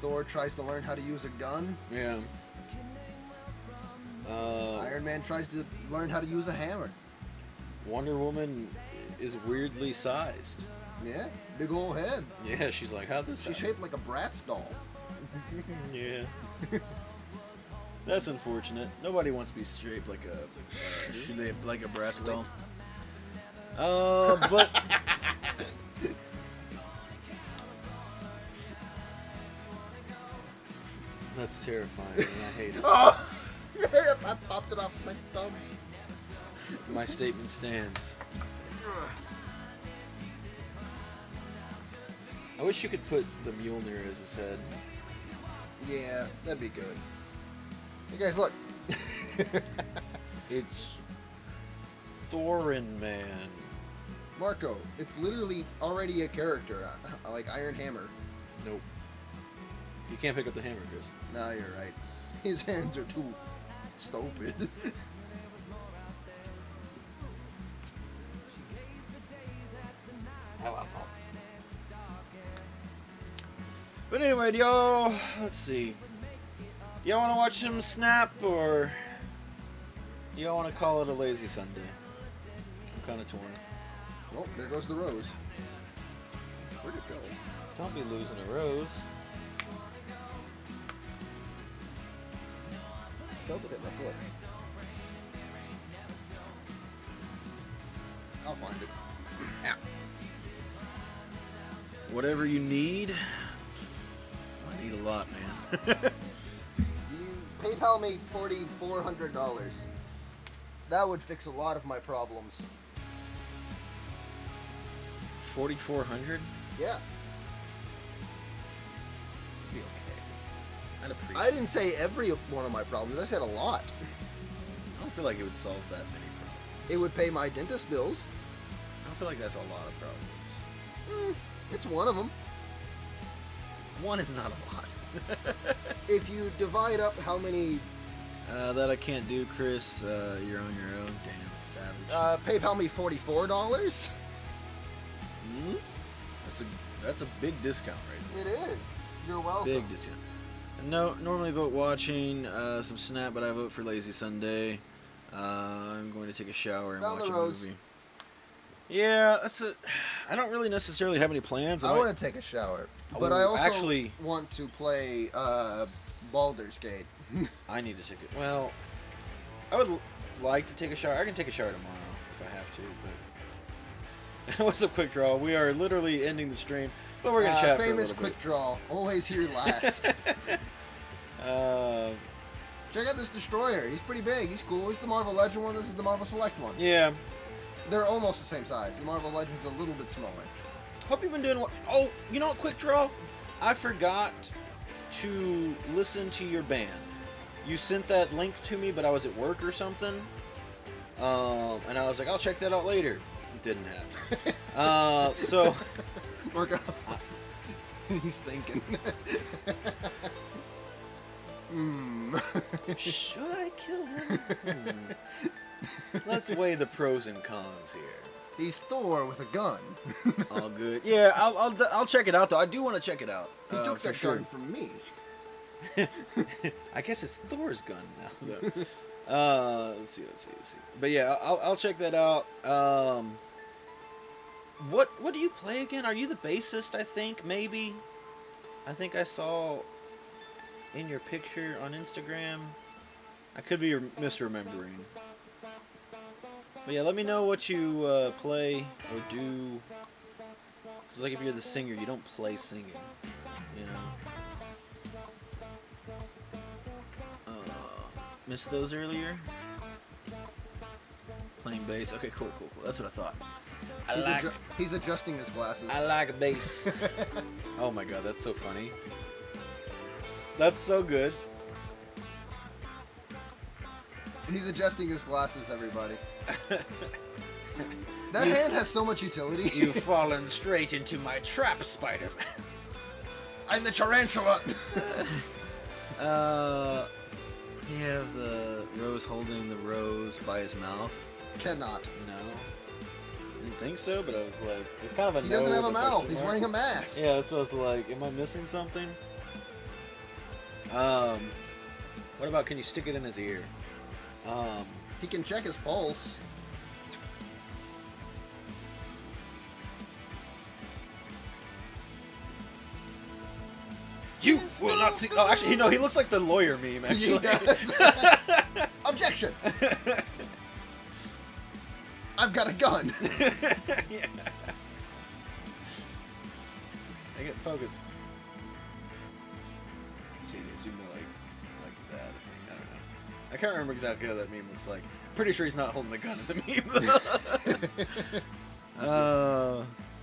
Thor tries to learn how to use a gun. Yeah. Iron Man tries to learn how to use a hammer. Wonder Woman is weirdly sized. Yeah, big old head. Yeah, she's like, how'd this She's happen? shaped like a Bratz doll. Yeah. That's unfortunate. Nobody wants to be shaped like a Bratz doll. But that's terrifying, and I hate it. Oh! I popped it off my thumb. My statement stands. I wish you could put the Mjolnir as his head. Yeah, that'd be good. Hey guys, look. It's Thorin Man. Marco, it's literally already a character, like Iron Hammer. Nope. You can't pick up the hammer, Chris. No, you're right. His hands are too stupid. But anyway, y'all, let's see. Y'all want to watch him snap, or y'all want to call it a lazy Sunday? I'm kind of torn. Oh, there goes the rose. Where'd it go? Don't be losing a rose. Felt it hit my foot. I'll find it. Ow. Whatever you need. I need a lot, man. You PayPal me $4,400. That would fix a lot of my problems. 4,400? Yeah. Be okay. I'd appreciate I didn't say every one of my problems. I said a lot. I don't feel like it would solve that many problems. It would pay my dentist bills. I don't feel like that's a lot of problems. It's one of them. One is not a lot. If you divide up how many... That I can't do, Chris. You're on your own. Damn, savage. PayPal me $44. That's a big discount right It is. You're welcome. there. Big discount. No, normally vote watching some Snap, but I vote for Lazy Sunday. I'm going to take a shower and Found watch the a rose. movie. Yeah, I don't really necessarily have any plans. I want to take a shower, but I also actually want to play Baldur's Gate. I need to take it. Well, I would like to take a shower. I can take a shower tomorrow if I have to. But what's up, Quick Draw? We are literally ending the stream, but we're gonna chat for a Famous little quick draw, always here last. bit. Check out this Destroyer. He's pretty big. He's cool. He's the Marvel Legend one. This is the Marvel Select one. Yeah. They're almost the same size. The Marvel Legend's a little bit smaller. Hope you've been doing well. Oh, you know what, Quick Draw? I forgot to listen to your band. You sent that link to me, but I was at work or something. And I was like, I'll check that out later. It didn't happen. So... Marco. He's thinking. Should I kill him? Let's weigh the pros and cons here. He's Thor with a gun. All good. Yeah, I'll check it out though. I do want to check it out. He took that gun from me. I guess it's Thor's gun now. Though. Let's see. But yeah, I'll check that out. What do you play again? Are you the bassist? I think maybe. I think I saw in your picture on Instagram. I could be misremembering. But yeah, let me know what you play or do. Cause like if you're the singer, you don't play singing, you know. Missed those earlier. Playing bass. Okay, cool. That's what I thought. He's adjusting his glasses. I like bass. Oh my god, that's so funny. That's so good. He's adjusting his glasses, everybody. That hand has so much utility. You've fallen straight into my trap, Spider-Man. I'm the tarantula. You have the Rose holding the rose by his mouth. Cannot. No. Didn't think so, but I was like, it's kind of a He no doesn't have a with mouth. question He's mark. wearing a mask. Yeah, that's what I was like. Am I missing something? What about, can you stick it in his ear? He can check his pulse. You will not see. Oh, actually, no, he looks like the lawyer meme. Actually, He does. Objection! I've got a gun. Yeah. I get focus. Genius, you know, like that. I don't know. I can't remember exactly how that meme looks like. Pretty sure he's not holding the gun in the meme.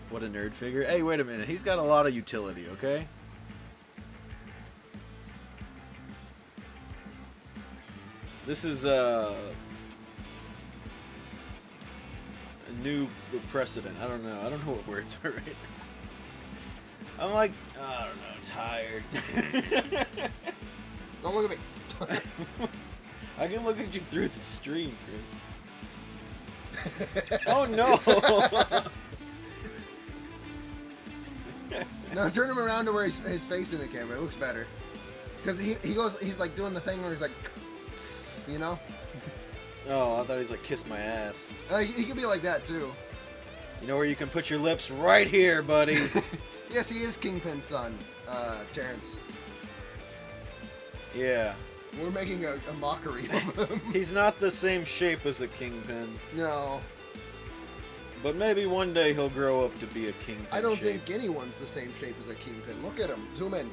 What a nerd figure. Hey, wait a minute. He's got a lot of utility. Okay. This is a new precedent. I don't know. I don't know what words are right now. I'm like, I don't know, tired. Don't look at me. I can look at you through the stream, Chris. Oh no! No, turn him around to where his face in the camera. It looks better. Because he's like doing the thing where he's like, you know? Oh, I thought he's like, kiss my ass. He could be like that too. You know where you can put your lips? Right here, buddy. Yes, he is Kingpin's son, Terrence. Yeah. We're making a mockery of him. He's not the same shape as a kingpin. No. But maybe one day he'll grow up to be a kingpin. I don't think anyone's the same shape as a Kingpin. Look at him. Zoom in.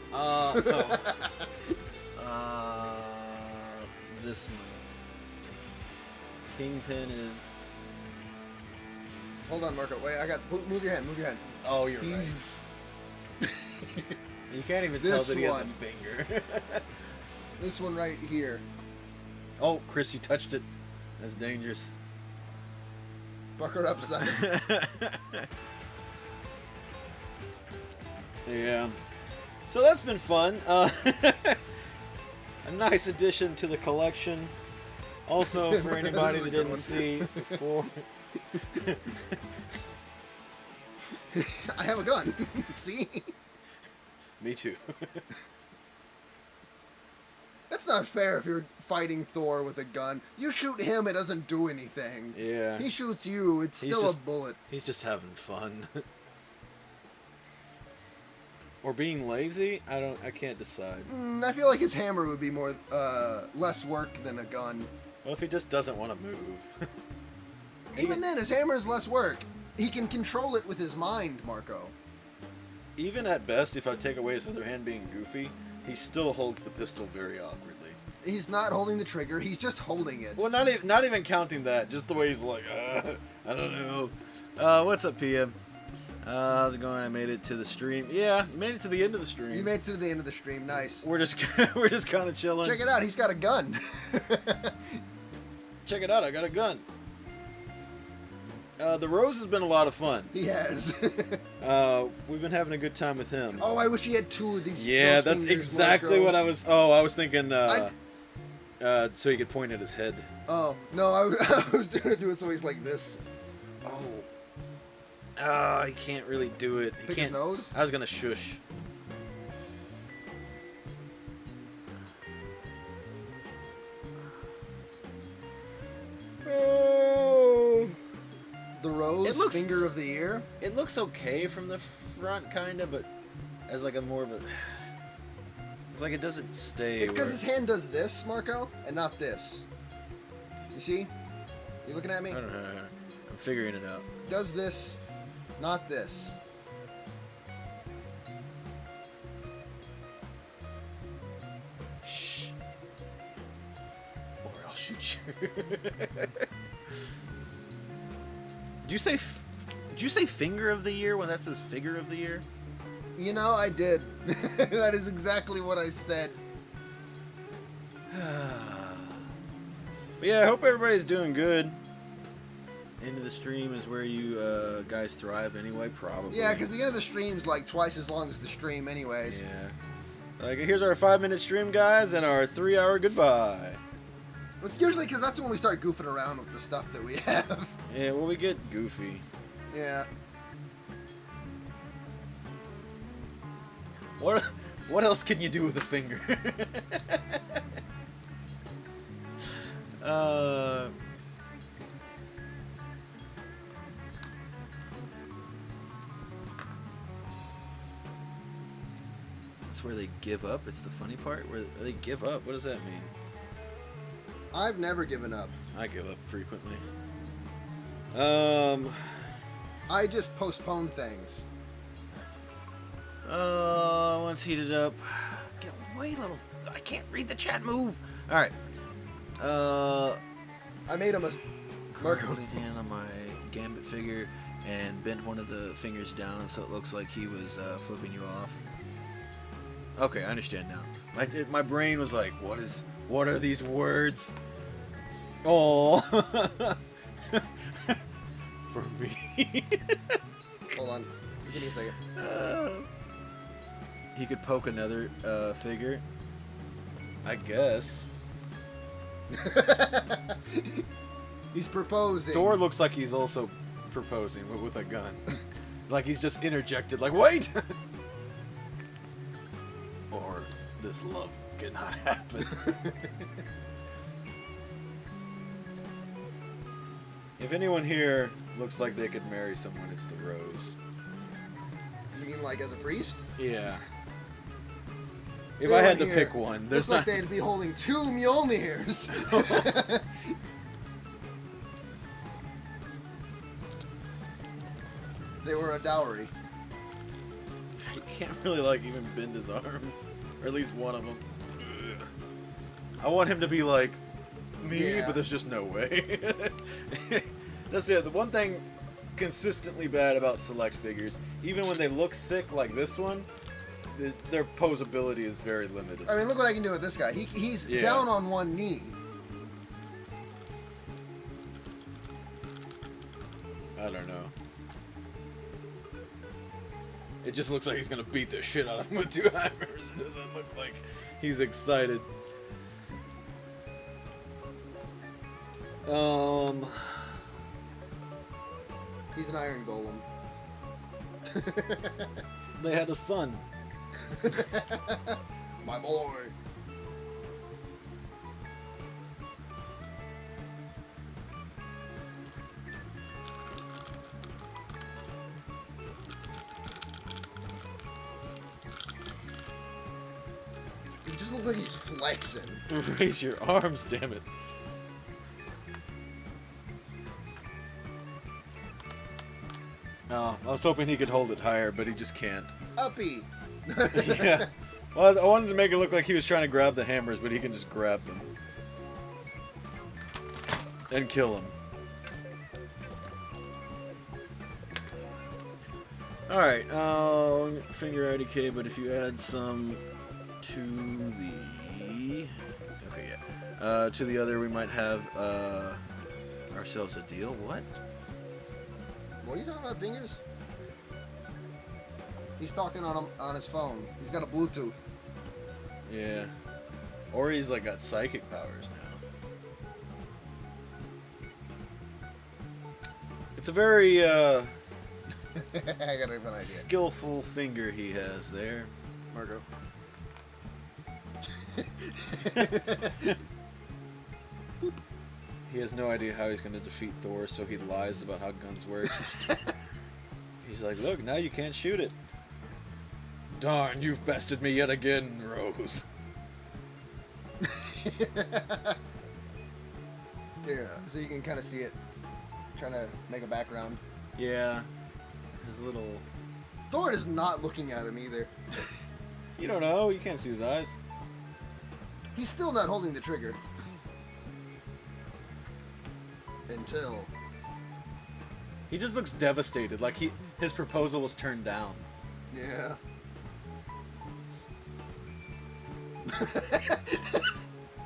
This one. Kingpin is... Hold on, Marco. Wait, move your hand. Move your hand. Oh, you're He's... right. You can't even tell that he has a finger. This one right here. Oh, Chris, you touched it. That's dangerous. Bucker up, son. Yeah. So that's been fun. A nice addition to the collection. Also, for anybody that didn't see before. I have a gun. See? Me too. That's not fair if you're fighting Thor with a gun. You shoot him, it doesn't do anything. Yeah. He shoots you, it's still a bullet. He's just having fun. Or being lazy? I can't decide. I feel like his hammer would be more, less work than a gun. Well, if he just doesn't want to move. Even then, his hammer is less work. He can control it with his mind, Marco. Even at best, if I take away his other hand being goofy, he still holds the pistol very awkwardly. He's not holding the trigger, he's just holding it. Well, not even counting that, just the way he's like, I don't know. What's up, PM? How's it going? I made it to the stream. Yeah, you made it to the end of the stream. You made it to the end of the stream, nice. We're just kind of chilling. Check it out, he's got a gun. Check it out, I got a gun. The Rose has been a lot of fun. He has. We've been having a good time with him. Oh, I wish he had two of these. Yeah, that's exactly what I was. Oh, I was thinking. So he could point at his head. Oh no, I was gonna do it so he's like this. Oh, he can't really do it. He Pick can't. his nose? I was gonna shush. Oh. The Rose finger of the year. It looks okay from the front, kinda, but as like a more of a. It's like it doesn't stay. It's because his hand does this, Marco, and not this. You see? You looking at me? I don't know. I'm figuring it out. Does this, not this. Shh. Or I'll shoot you. Did you say finger of the year when that says figure of the year? You know, I did. That is exactly what I said. But yeah, I hope everybody's doing good. End of the stream is where you guys thrive anyway, probably. Yeah, because the end of the stream's like twice as long as the stream anyways. Yeah. Like, here's our 5-minute stream, guys, and our 3-hour goodbye. It's usually because that's when we start goofing around with the stuff that we have. Yeah, well, we get goofy. Yeah. What else can you do with a finger? That's where they give up. It's the funny part where they give up. What does that mean? I've never given up. I give up frequently. I just postpone things. Once heated up. Get away, little. I can't read the chat. Move. All right. I made him a Marco. Holding hand on my Gambit figure and bent one of the fingers down so it looks like he was flipping you off. Okay, I understand now. My brain was like, what are these words? Oh, for me. Hold on, give me a second. He could poke another figure, I guess. He's proposing. Thor looks like he's also proposing with a gun. Like he's just interjected, like, wait! Or this love cannot happen. If anyone here looks like they could marry someone, it's the Rose. You mean like as a priest? Yeah. If I had to pick one, there's looks like they'd be holding 2 Mjolnirs. They were a dowry. You can't really like even bend his arms, or at least one of them. I want him to be like me, Yeah. but there's just no way. That's it. The one thing consistently bad about select figures, even when they look sick like this one, their posability is very limited. I mean, look what I can do with this guy. He's Yeah. down on one knee. I don't know. It just looks like he's gonna beat the shit out of him with 2 hammers. It doesn't look like he's excited. He's an iron golem. They had a son. My boy. He just looks like he's flexing. Raise your arms, damn it. Oh, I was hoping he could hold it higher, but he just can't. Uppy. Yeah. Well, I wanted to make it look like he was trying to grab the hammers, but he can just grab them. And kill him. Alright, finger IDK, but if you add some to the... Okay, yeah. To the other, we might have ourselves a deal. What? What are you talking about, fingers? He's talking on his phone. He's got a Bluetooth. Yeah. Or he's like got psychic powers now. It's a very I got an idea. skillful finger he has there. Marco. He has no idea how he's going to defeat Thor, so he lies about how guns work. He's like, look, now you can't shoot it. Darn, you've bested me yet again, Rose. Yeah, so you can kind of see it. Trying to make a background. Yeah. His little... Thor is not looking at him either. You don't know. You can't see his eyes. He's still not holding the trigger. Until... He just looks devastated, like his proposal was turned down. Yeah.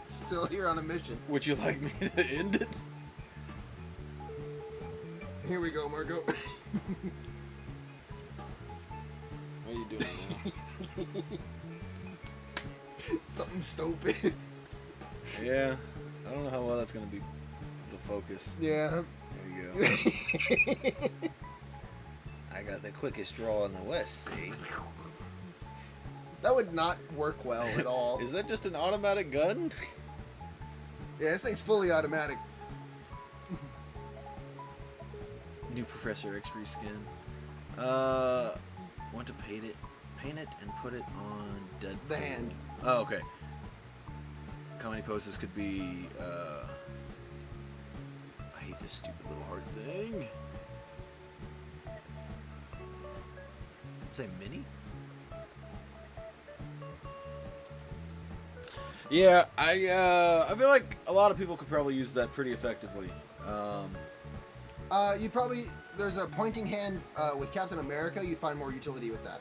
Still here on a mission. Would you like me to end it? Here we go, Marco. What are you doing now? Something stupid. Yeah. I don't know how well that's going to be the focus. Yeah. There you go. I got the quickest draw in the West, see? That would not work well at all. Is that just an automatic gun? Yeah, this thing's fully automatic. New Professor X reskin. Want to paint it and put it on dead. The hand. Oh, okay. How many poses could be? I hate this stupid little heart thing. Say mini? Yeah, I feel like a lot of people could probably use that pretty effectively. You'd probably there's a pointing hand with Captain America. You'd find more utility with that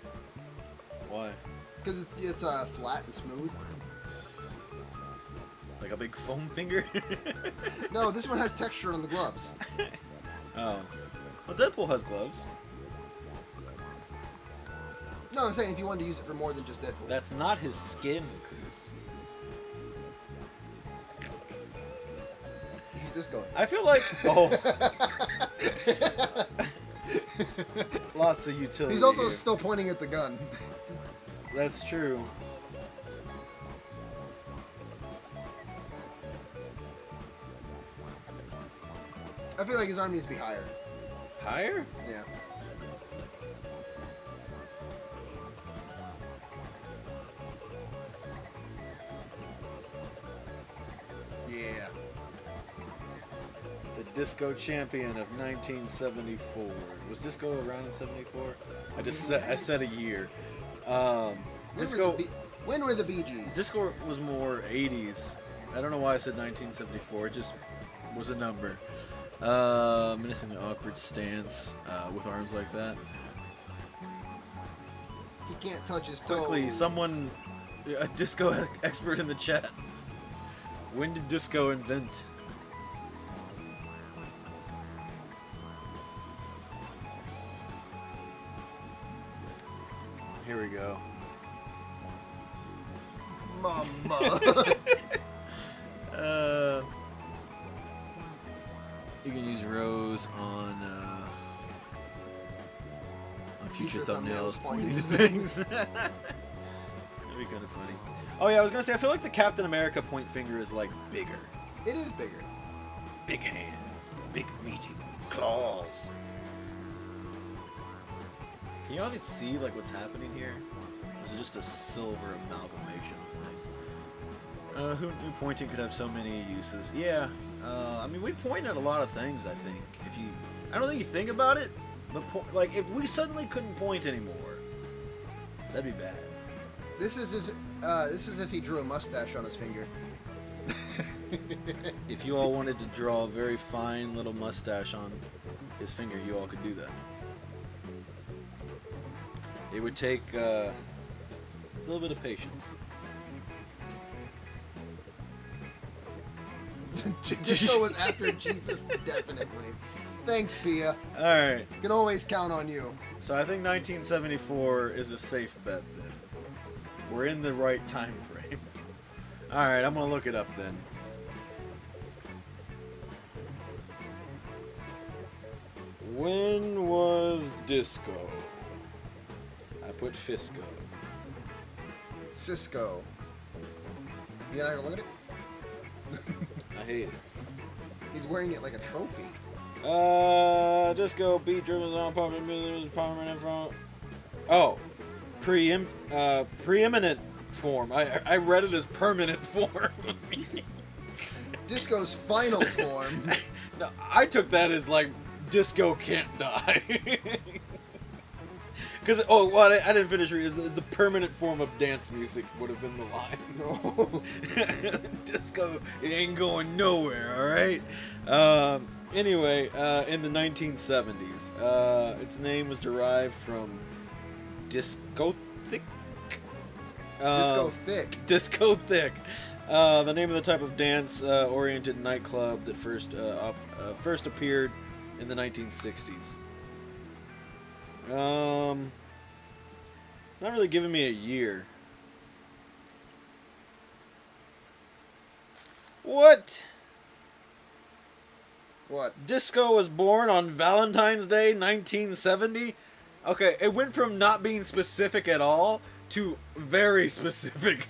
Why? because it's flat and smooth. Like a big foam finger? No, this one has texture on the gloves. Oh. Well, Deadpool has gloves. No, I'm saying if you wanted to use it for more than just Deadpool. That's not his skin, Chris. He's this going. I feel like... Oh. Lots of utility. He's also here. still pointing at the gun. That's true. I feel like his arm needs to be higher. Higher? Yeah. Yeah. The Disco Champion of 1974. Was Disco around in 74? I said a year. Disco. When were the Bee Gees? Disco was more 80s. I don't know why I said 1974. It just was a number. Menacing the awkward stance with arms like that. He can't touch his toe. Quickly, someone, a disco expert in the chat. When did disco invent? Here we go. Mama. You can use Rose on future thumbnails pointing to things. That'd be kind of funny. Oh yeah, I was gonna say I feel like the Captain America point finger is like bigger. It is bigger. Big hand, big meaty claws. Can y'all see like what's happening here? Or is it just a silver amalgamation of things? Who knew pointing could have so many uses? Yeah, I mean we point at a lot of things. I think I don't think you think about it, but like if we suddenly couldn't point anymore, that'd be bad. This is if he drew a mustache on his finger. If you all wanted to draw a very fine little mustache on his finger, you all could do that. It would take a little bit of patience. Disco was after Jesus, definitely. Thanks, Pia. Alright, Can always count on you. so I think 1974 is a safe bet then. We're in the right time frame. Alright, I'm gonna look it up then. When was disco? I put Fisco. Cisco. You not gonna look at it? I hate it. He's wearing it like a trophy. Disco beat driven on prominent from. Oh, preeminent form. I read it as permanent form. Disco's final form. No, I took that as like disco can't die. Because well, I didn't finish reading. Is the permanent form of dance music would have been the line. No. Disco ain't going nowhere. All right. Anyway, in the 1970s, its name was derived from disco thick. Disco thick. Disco thick. The name of the type of dance-oriented nightclub that first appeared in the 1960s. It's not really giving me a year. What? What? Disco was born on Valentine's Day, 1970? Okay, it went from not being specific at all to very specific.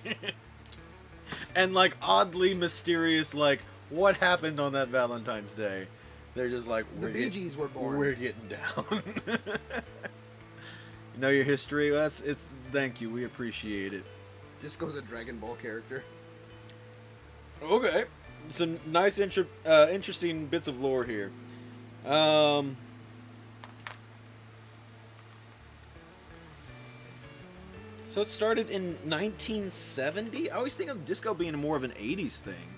And like oddly mysterious, like what happened on that Valentine's Day. They're just like, The Bee Gees were born. We're getting down. You know your history? Well, it's. Thank you. We appreciate it. Disco's a Dragon Ball character. Okay, some nice, interesting bits of lore here. So it started in 1970. I always think of disco being more of an 80s thing,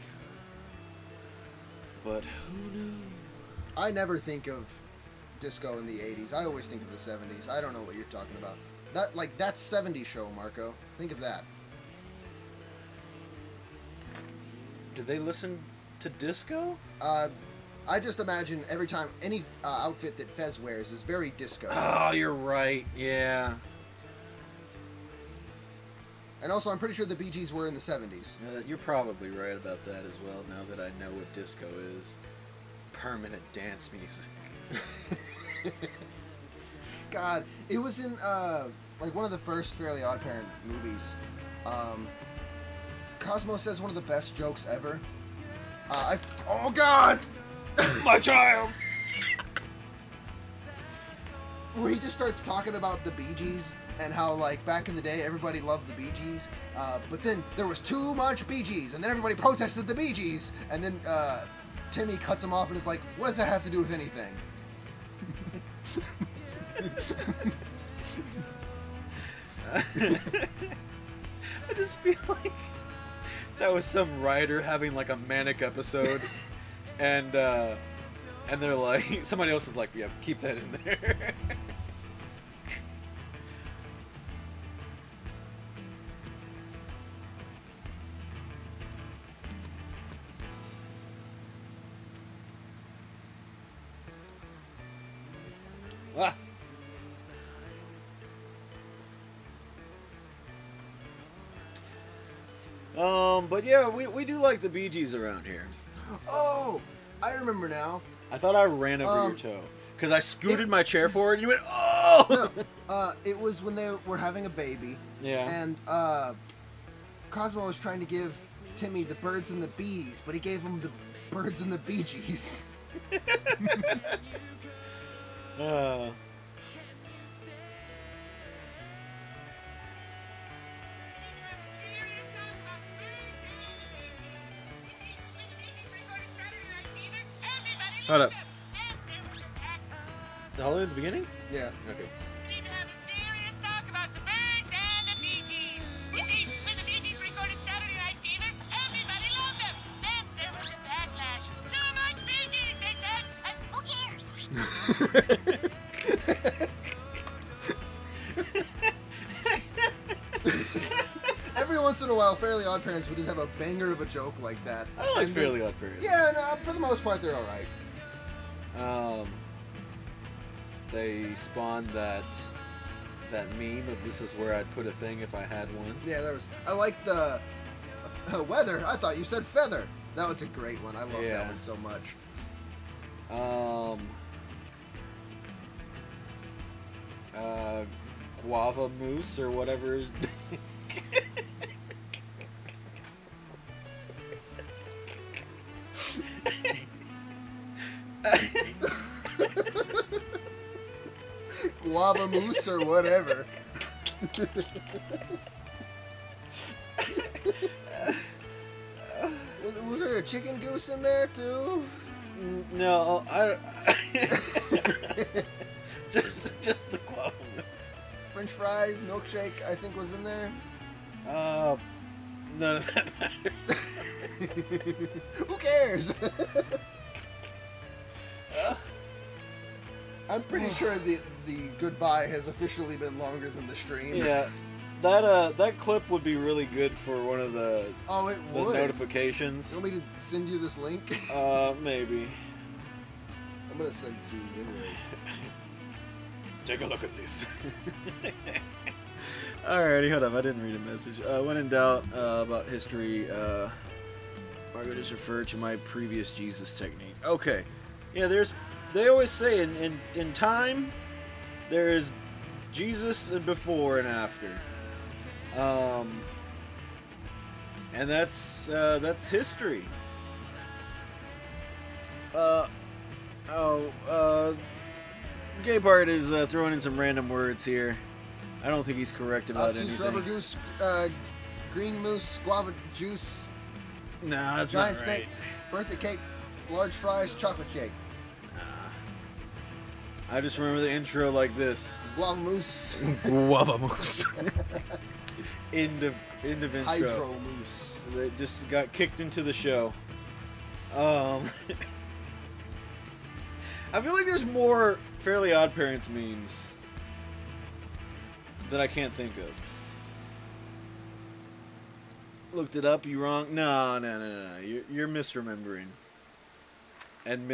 but who knew? I never think of disco in the 80s. I always think of the 70s. I don't know what you're talking about. That's 70s show, Marco. Think of that. Do they listen to disco? I just imagine every time any outfit that Fez wears is very disco. Oh, you're right. Yeah. And also, I'm pretty sure the Bee Gees were in the 70s. You're probably right about that as well, now that I know what disco is. Permanent dance music. God, it was in, like, one of the first Fairly OddParent movies. Cosmo says one of the best jokes ever. Oh, God! My child! Where he just starts talking about the Bee Gees and how, like, back in the day, everybody loved the Bee Gees, but then there was too much Bee Gees, and then everybody protested the Bee Gees, and then Timmy cuts him off and is like, what does that have to do with anything? I just feel like that was some writer having like a manic episode, and they're like, somebody else is like, yeah, keep that in there. Ah. But yeah, we do like the Bee Gees around here. Oh, I remember now. I thought I ran over your toe. Because I scooted my chair forward and you went, oh! No, it was when they were having a baby. Yeah. And Cosmo was trying to give Timmy the birds and the bees, but he gave him the birds and the Bee Gees. Hold up. All the way at the beginning? Yeah. Okay. We need to have a serious talk about the birds and the Bee Gees. You see, when the Bee Gees recorded Saturday Night Fever, everybody loved them. Then there was a backlash. Too much Bee Gees, they said, and who cares? Every once in a while, Fairly OddParents would just have a banger of a joke like that. I like And Fairly OddParents. Yeah, no, for the most part, they're alright. They spawned that meme of this is where I'd put a thing if I had one. Yeah, I like the weather. I thought you said feather. That was a great one. I love that one so much. Guava mousse or whatever. Guava mousse or whatever. was there a chicken goose in there too? No, just the guava mousse. French fries, milkshake, I think was in there. None of that matters. Who cares? I'm pretty sure the goodbye has officially been longer than the stream. Yeah, that clip would be really good for one of the the notifications. You want me to send you this link? Maybe. I'm gonna send it to you anyway. Take a look at this. Alrighty, hold up. I didn't read a message. When in doubt about history, Margaret just referred to my previous Jesus technique. Okay. Yeah, they always say in time, there's Jesus before and after. And that's history. Gay Bart is throwing in some random words here. I don't think he's correct about Obtuse anything. rubber goose, green moose, guava juice, Nah, that's giant not right. snake, birthday cake, large fries, chocolate shake, I just remember the intro like this. guava moose, Guava moose. End of intro. hydro moose. They just got kicked into the show. I feel like there's more Fairly Odd Parents memes that I can't think of. Looked it up, you wrong? No. You're misremembering. And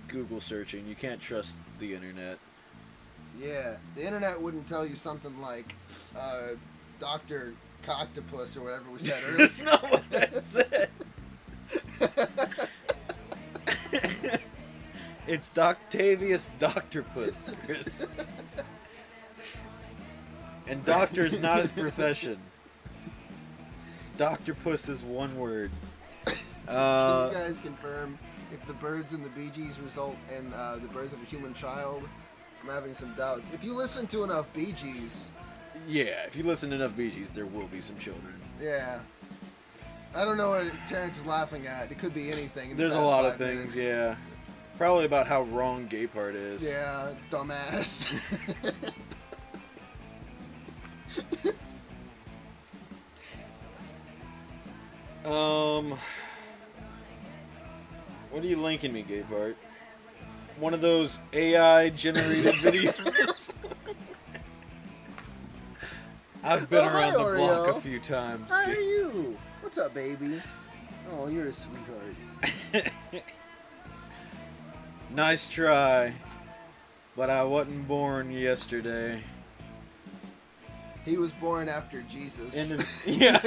Google searching. You can't trust the internet. Yeah, the internet wouldn't tell you something like, Dr. Coctopus or whatever we said earlier. That's not what I said. It's Doctavius Doctorpuss, Chris. And doctor's not his profession. Doctorpuss is one word. Can you guys confirm if the birds and the Bee Gees result in the birth of a human child? I'm having some doubts. If you listen to enough Bee Gees, Yeah, if you listen to enough Bee Gees, there will be some children. yeah. I don't know what Terrence is laughing at. It could be anything. In the There's a past lot 5 of things, minutes. yeah. Probably about how wrong Gay Part is. Yeah, dumbass. What are you linking me, Gay Part? One of those AI generated videos? I've been Oh, hi, around the block Oreo. a few times. How are you? What's up, baby? Oh, you're a sweetheart. Nice try, but I wasn't born yesterday. He was born after Jesus. Yeah.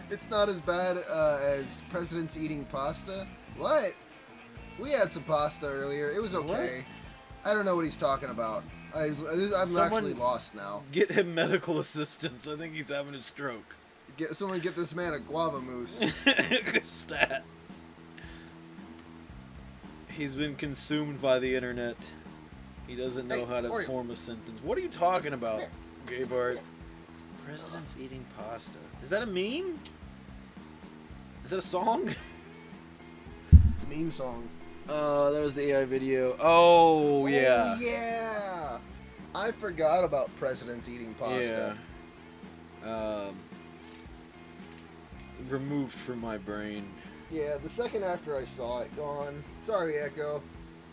It's not as bad as presidents eating pasta. What? We had some pasta earlier. It was okay. I don't know what he's talking about. I'm Someone- actually lost now. Get him medical assistance. I think he's having a stroke. Someone get this man a guava mousse. Stat. He's been consumed by the internet. He doesn't know Hey, how to Oreo. form a sentence. What are you talking about, Gay Bart? President's eating pasta. Is that a meme? Is that a song? It's a meme song. That was the AI video. Oh, yeah. Oh, yeah. I forgot about presidents eating pasta. Yeah. Removed from my brain. Yeah, the second after I saw it, gone. Sorry, Echo.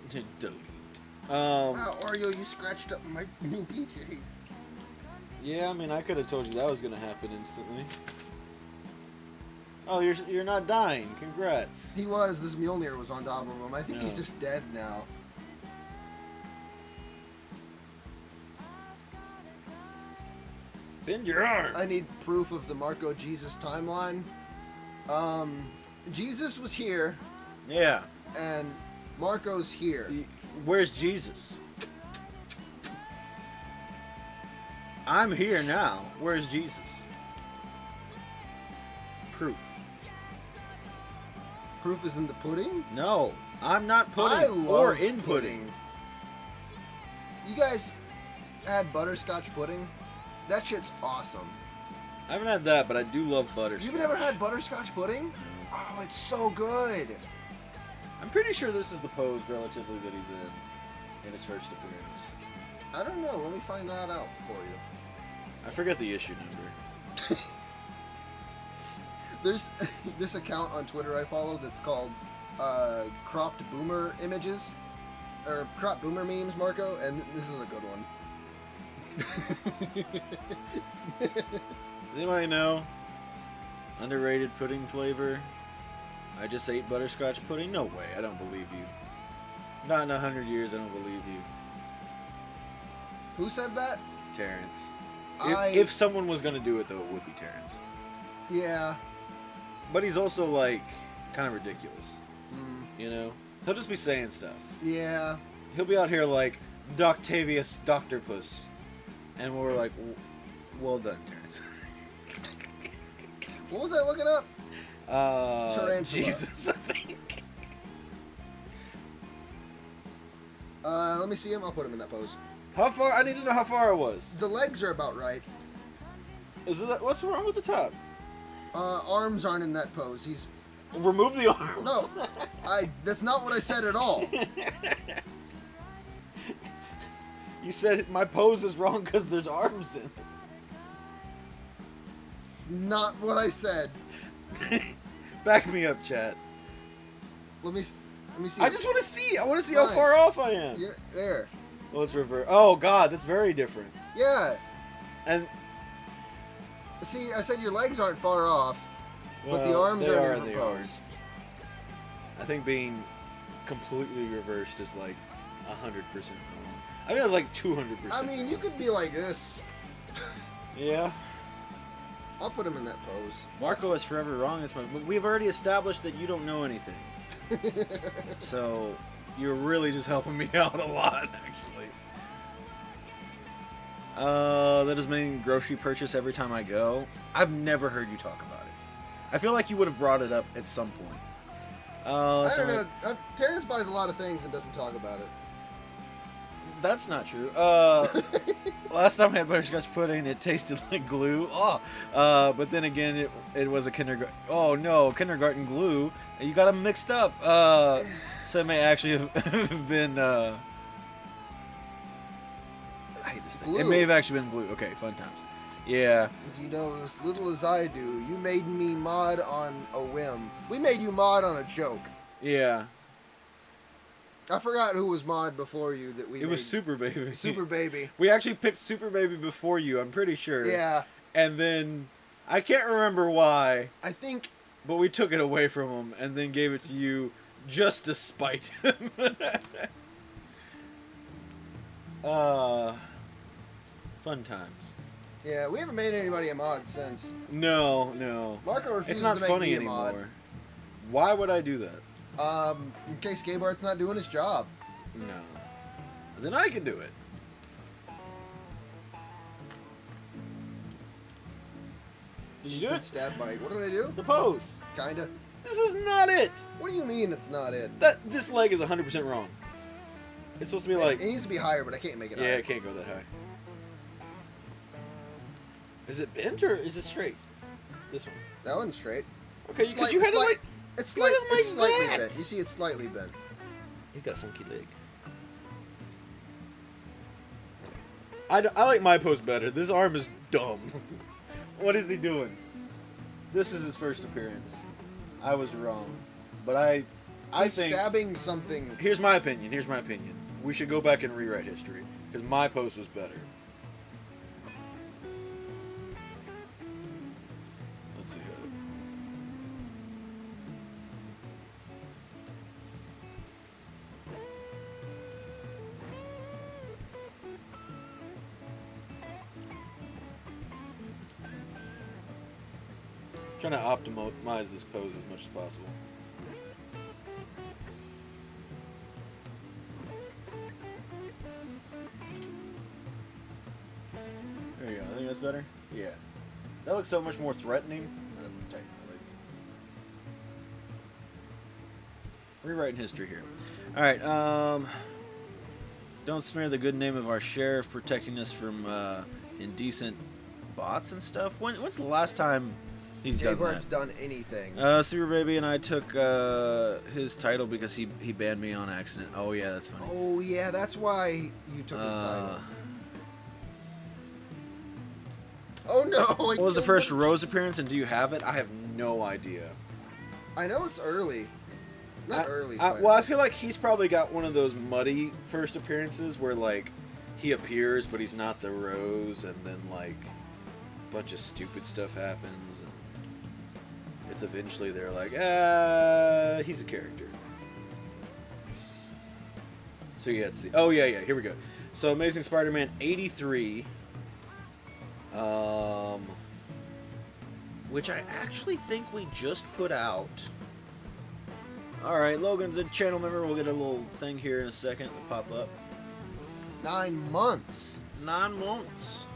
Delete. Wow, Oreo, you scratched up my new PJs. Yeah, I mean, I could have told you that was gonna happen instantly. Oh, you're not dying. Congrats. He was. This Mjolnir was on top of him. I think he's Yeah. just dead now. Bend your arm. I need proof of the Marco Jesus timeline. Jesus was here, Yeah. and Marco's here. Where's Jesus? I'm here now. Where's Jesus? Proof. Proof is in the pudding? No, I'm not I putting love or inputting. pudding. You guys had butterscotch pudding? That shit's awesome. I haven't had that, but I do love butterscotch. You've never had butterscotch pudding? Oh, it's so good. I'm pretty sure this is the pose relatively that he's in his first appearance. I don't know. Let me find that out for you. I forget the issue number. There's this account on Twitter I follow that's called Cropped Boomer Images. Or Cropped Boomer Memes, Marco, and this is a good one. Does anybody know? Underrated pudding flavor? I just ate butterscotch pudding? No way, I don't believe you. Not in 100 years, I don't believe you. Who said that? Terrence. I- If someone was gonna do it though, it would be Terrence. Yeah. But he's also like, kind of ridiculous. Mm, You know? He'll just be saying stuff. yeah. He'll be out here like, Doctavius Doctorpuss. And we're like, well done, Terrence. What was I looking up? Tarantula. Jesus, I think. Let me see him. I'll put him in that pose. How far? I need to know how far I was. The legs are about right. Is it? What's wrong with the top? Arms aren't in that pose. He's... Remove the arms. No, that's not what I said at all. You said my pose is wrong because there's arms in it. Not what I said. Back me up, chat. Let me see. I just want to see. I want to see how Fine. far off I am. You're there. Well, let's reverse. Oh God, that's very different. Yeah. And See, I said your legs aren't far off, but the well, arms they are in the different arms. pose. I think being completely reversed is like 100% wrong. I mean, it's like 200%. I mean, you could be like this. Yeah. I'll put him in that pose. Marco is forever wrong. But we've already established that you don't know anything. So you're really just helping me out a lot, actually. That is my grocery purchase every time I go. I've never heard you talk about it. I feel like you would have brought it up at some point. I don't know. Terrence buys a lot of things and doesn't talk about it. That's not true. Last time I had butterscotch pudding, it tasted like glue. Oh, but then again, it was a kindergarten. Oh no, kindergarten glue. You got them mixed up. So it may actually have been. I hate this thing. Glue. It may have actually been glue. Okay, fun times. Yeah. You know, as little as I do, you made me mod on a whim. We made you mod on a joke. Yeah. I forgot who was mod before you that we It was Super Baby. Super Baby. We actually picked Super Baby before you, I'm pretty sure. Yeah. And then, I can't remember why, I think... but we took it away from him and then gave it to you just to spite him. Fun times. Yeah, we haven't made anybody a mod since. No. Marco refuses It's not to make funny me a anymore. mod. Why would I do that? In case Gabart's not doing his job. No. Then I can do it. Did you do Good it? stab bite. What did I do? The pose. Kinda. This is not it. What do you mean it's not it? This leg is 100% wrong. It's supposed to be like... It needs to be higher, but I can't make it Yeah, higher. it can't go that high. Is it bent or is it straight? This one. That one's straight. Okay, because you had it like... It's, you had it like slightly that. bent. You see, it's slightly bent. He's got a funky leg. I like my pose better. This arm is dumb. What is he doing? This is his first appearance. I was wrong. But I He's think... stabbing something. Here's my opinion. We should go back and rewrite history. Because my pose was better. Let's see. Trying to optimize this pose as much as possible. There you go. I think that's better. Yeah. That looks so much more threatening. I'm gonna tighten the leg. Rewriting history here. All right. Don't smear the good name of our sheriff protecting us from indecent bots and stuff. When's the last time he's done Gabart's that? done anything. Super Baby and I took his title because he banned me on accident. Oh yeah, that's funny. Oh yeah, that's why you took his title. Oh no! What was the first Rose appearance, and do you have it? I have no idea. I know it's early. Not early. Well, I feel like he's probably got one of those muddy first appearances where like he appears, but he's not the Rose, and then like a bunch of stupid stuff happens, and it's eventually they're like, he's a character. So yeah, let's see. Oh yeah, here we go. So Amazing Spider-Man 83. Which I actually think we just put out. Alright, Logan's a channel member. We'll get a little thing here in a second. It'll pop up. 9 months. 9 months.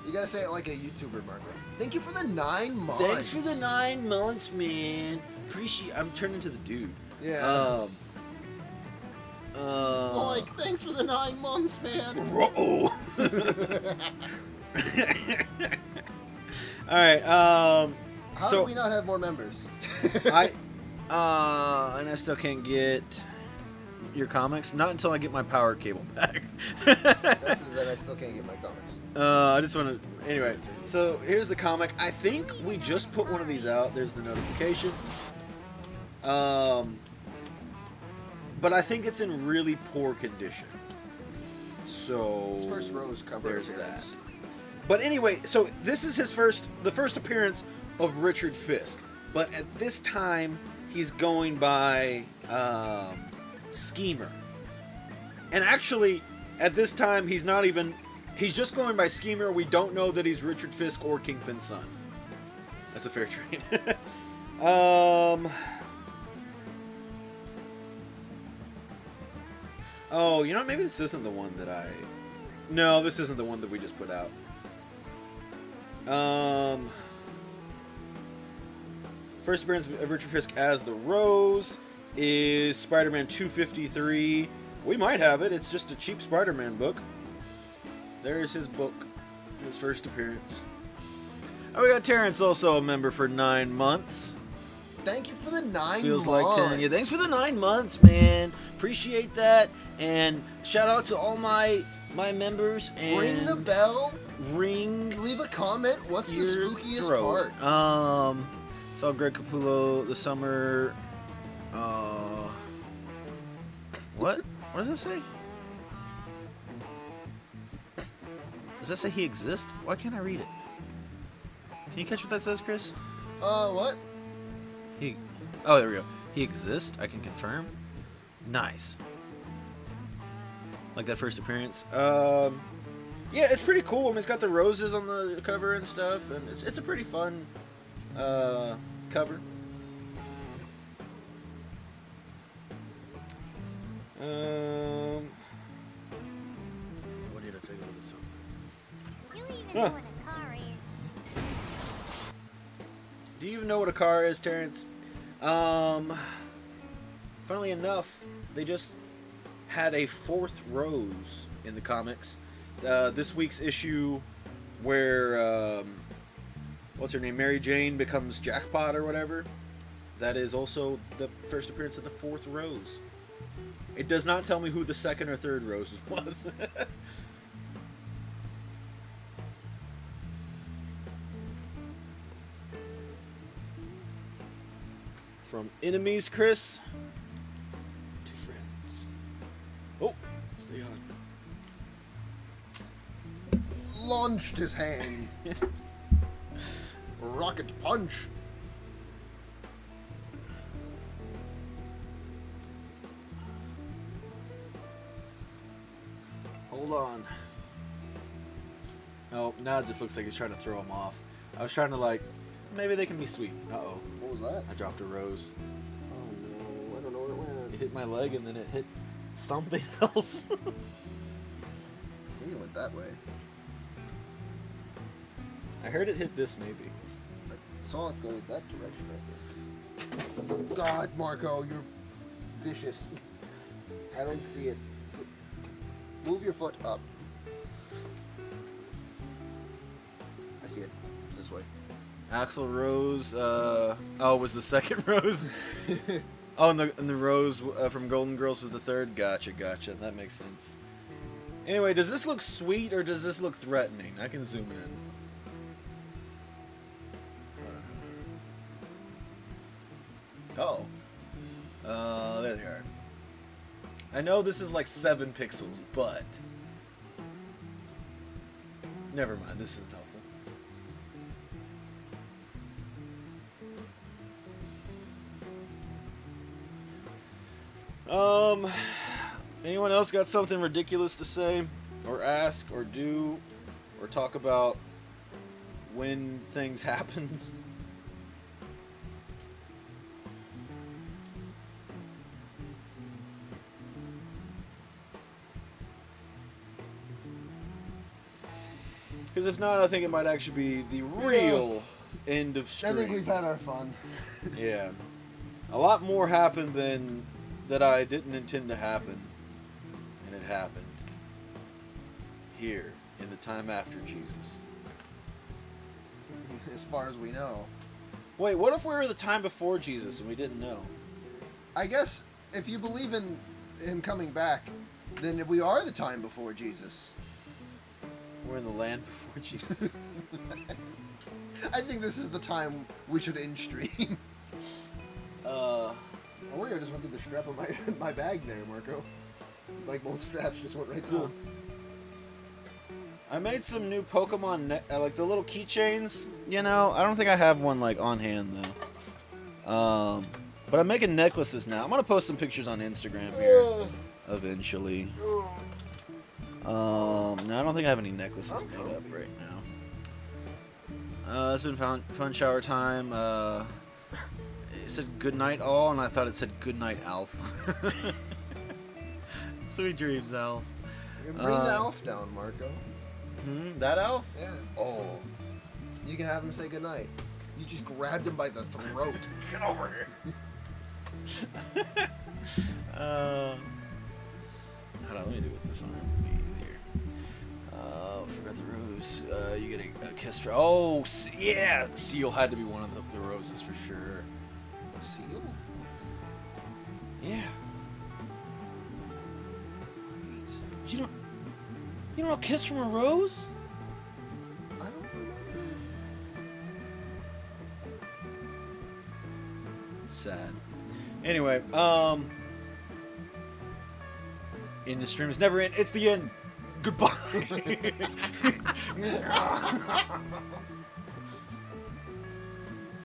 You gotta say it like a YouTuber, Marco. Thank you for the 9 months. Thanks for the 9 months, man. Appreciate. I'm turning into the dude. Yeah. Like, thanks for the 9 months, man. All right. How do we not have more members? and I still can't get your comics. Not until I get my power cable back. That's that I still can't get my comics. I just want to. Anyway, so here's the comic. I think we just put one of these out. There's the notification. But I think it's in really poor condition. So His first Rose cover there's appearance. that. But anyway, so this is the first appearance of Richard Fisk. But at this time, he's going by Schemer. And actually, at this time, he's just going by Schemer. We don't know that he's Richard Fisk or Kingpin's son. That's a fair trade. Oh, you know, maybe this isn't the one that No, this isn't the one that we just put out. First appearance of Richard Fisk as the Rose is Spider-Man 253. We might have it. It's just a cheap Spider-Man book. There's his book. His first appearance. Oh, we got Terrence, also a member for 9 months. Thank you for the 9 months. Feels like 10. Yeah, thanks for the 9 months, man. Appreciate that. And shout out to all my members. And ring the bell. Leave a comment. What's the spookiest throat. part? Saw Greg Capullo the summer. What? What does it say? Does that say he exists? Why can't I read it? Can you catch what that says, Chris? What? Oh, there we go. He exists. I can confirm. Nice. Like that first appearance. Yeah, it's pretty cool. I mean, it's got the roses on the cover and stuff, and it's a pretty fun cover. What did I take over this one? You even know what a car is. Do you even know what a car is, Terrence? Funnily enough, they just had a 4th Rose in the comics. This week's issue where, what's her name? Mary Jane becomes Jackpot or whatever. That is also the first appearance of the 4th Rose. It does not tell me who the 2nd or 3rd Rose was. From enemies, Chris, to friends. Oh, stay on. Launched his hand. Rocket punch. Hold on. Oh, now it just looks like he's trying to throw him off. I was trying to maybe they can be sweet. Uh-oh. What was that? I dropped a rose. Oh no, I don't know where it went. It hit my leg and then it hit something else. I think it went that way. I heard it hit this maybe. I saw it go that direction, I think. God, Marco, you're vicious. I don't see it. Move your foot up. I see it. It's this way. Axl Rose, was the 2nd Rose? Oh, and the Rose from Golden Girls was the 3rd? Gotcha. That makes sense. Anyway, does this look sweet or does this look threatening? I can zoom in. Oh. There they are. I know this is like 7 pixels, but never mind, this isn't helpful. Anyone else got something ridiculous to say, or ask, or do, or talk about when things happened? Because if not, I think it might actually be the real end of I stream. think we've had our fun. Yeah. A lot more happened than that I didn't intend to happen. And it happened. Here, in the time after Jesus. As far as we know. Wait, what if we were the time before Jesus and we didn't know? I guess if you believe in him coming back, then we are the time before Jesus. We're in the land before Jesus. I think this is the time we should end stream. Oh, wait, I just went through the strap of my bag there, Marco. Like, both straps just went right through. I made some new Pokemon, like the little keychains, you know? I don't think I have one, like, on hand, though. But I'm making necklaces now. I'm going to post some pictures on Instagram here, eventually. No, I don't think I have any necklaces made up right now. It's been fun shower time. It said good night all, and I thought it said good night Alf. Sweet dreams, Alf. You can bring the elf down, Marco. That Alf? Yeah. Oh. You can have him say goodnight. You just grabbed him by the throat. Get over here. Hold on, let me do it with this arm. Forgot the rose. You get a kiss for. Oh, yeah! Seal had to be one of the roses for sure. Seal? Yeah. You don't know kiss from a rose? I don't remember. Sad. Anyway, in the stream is never in. It's the end. Goodbye.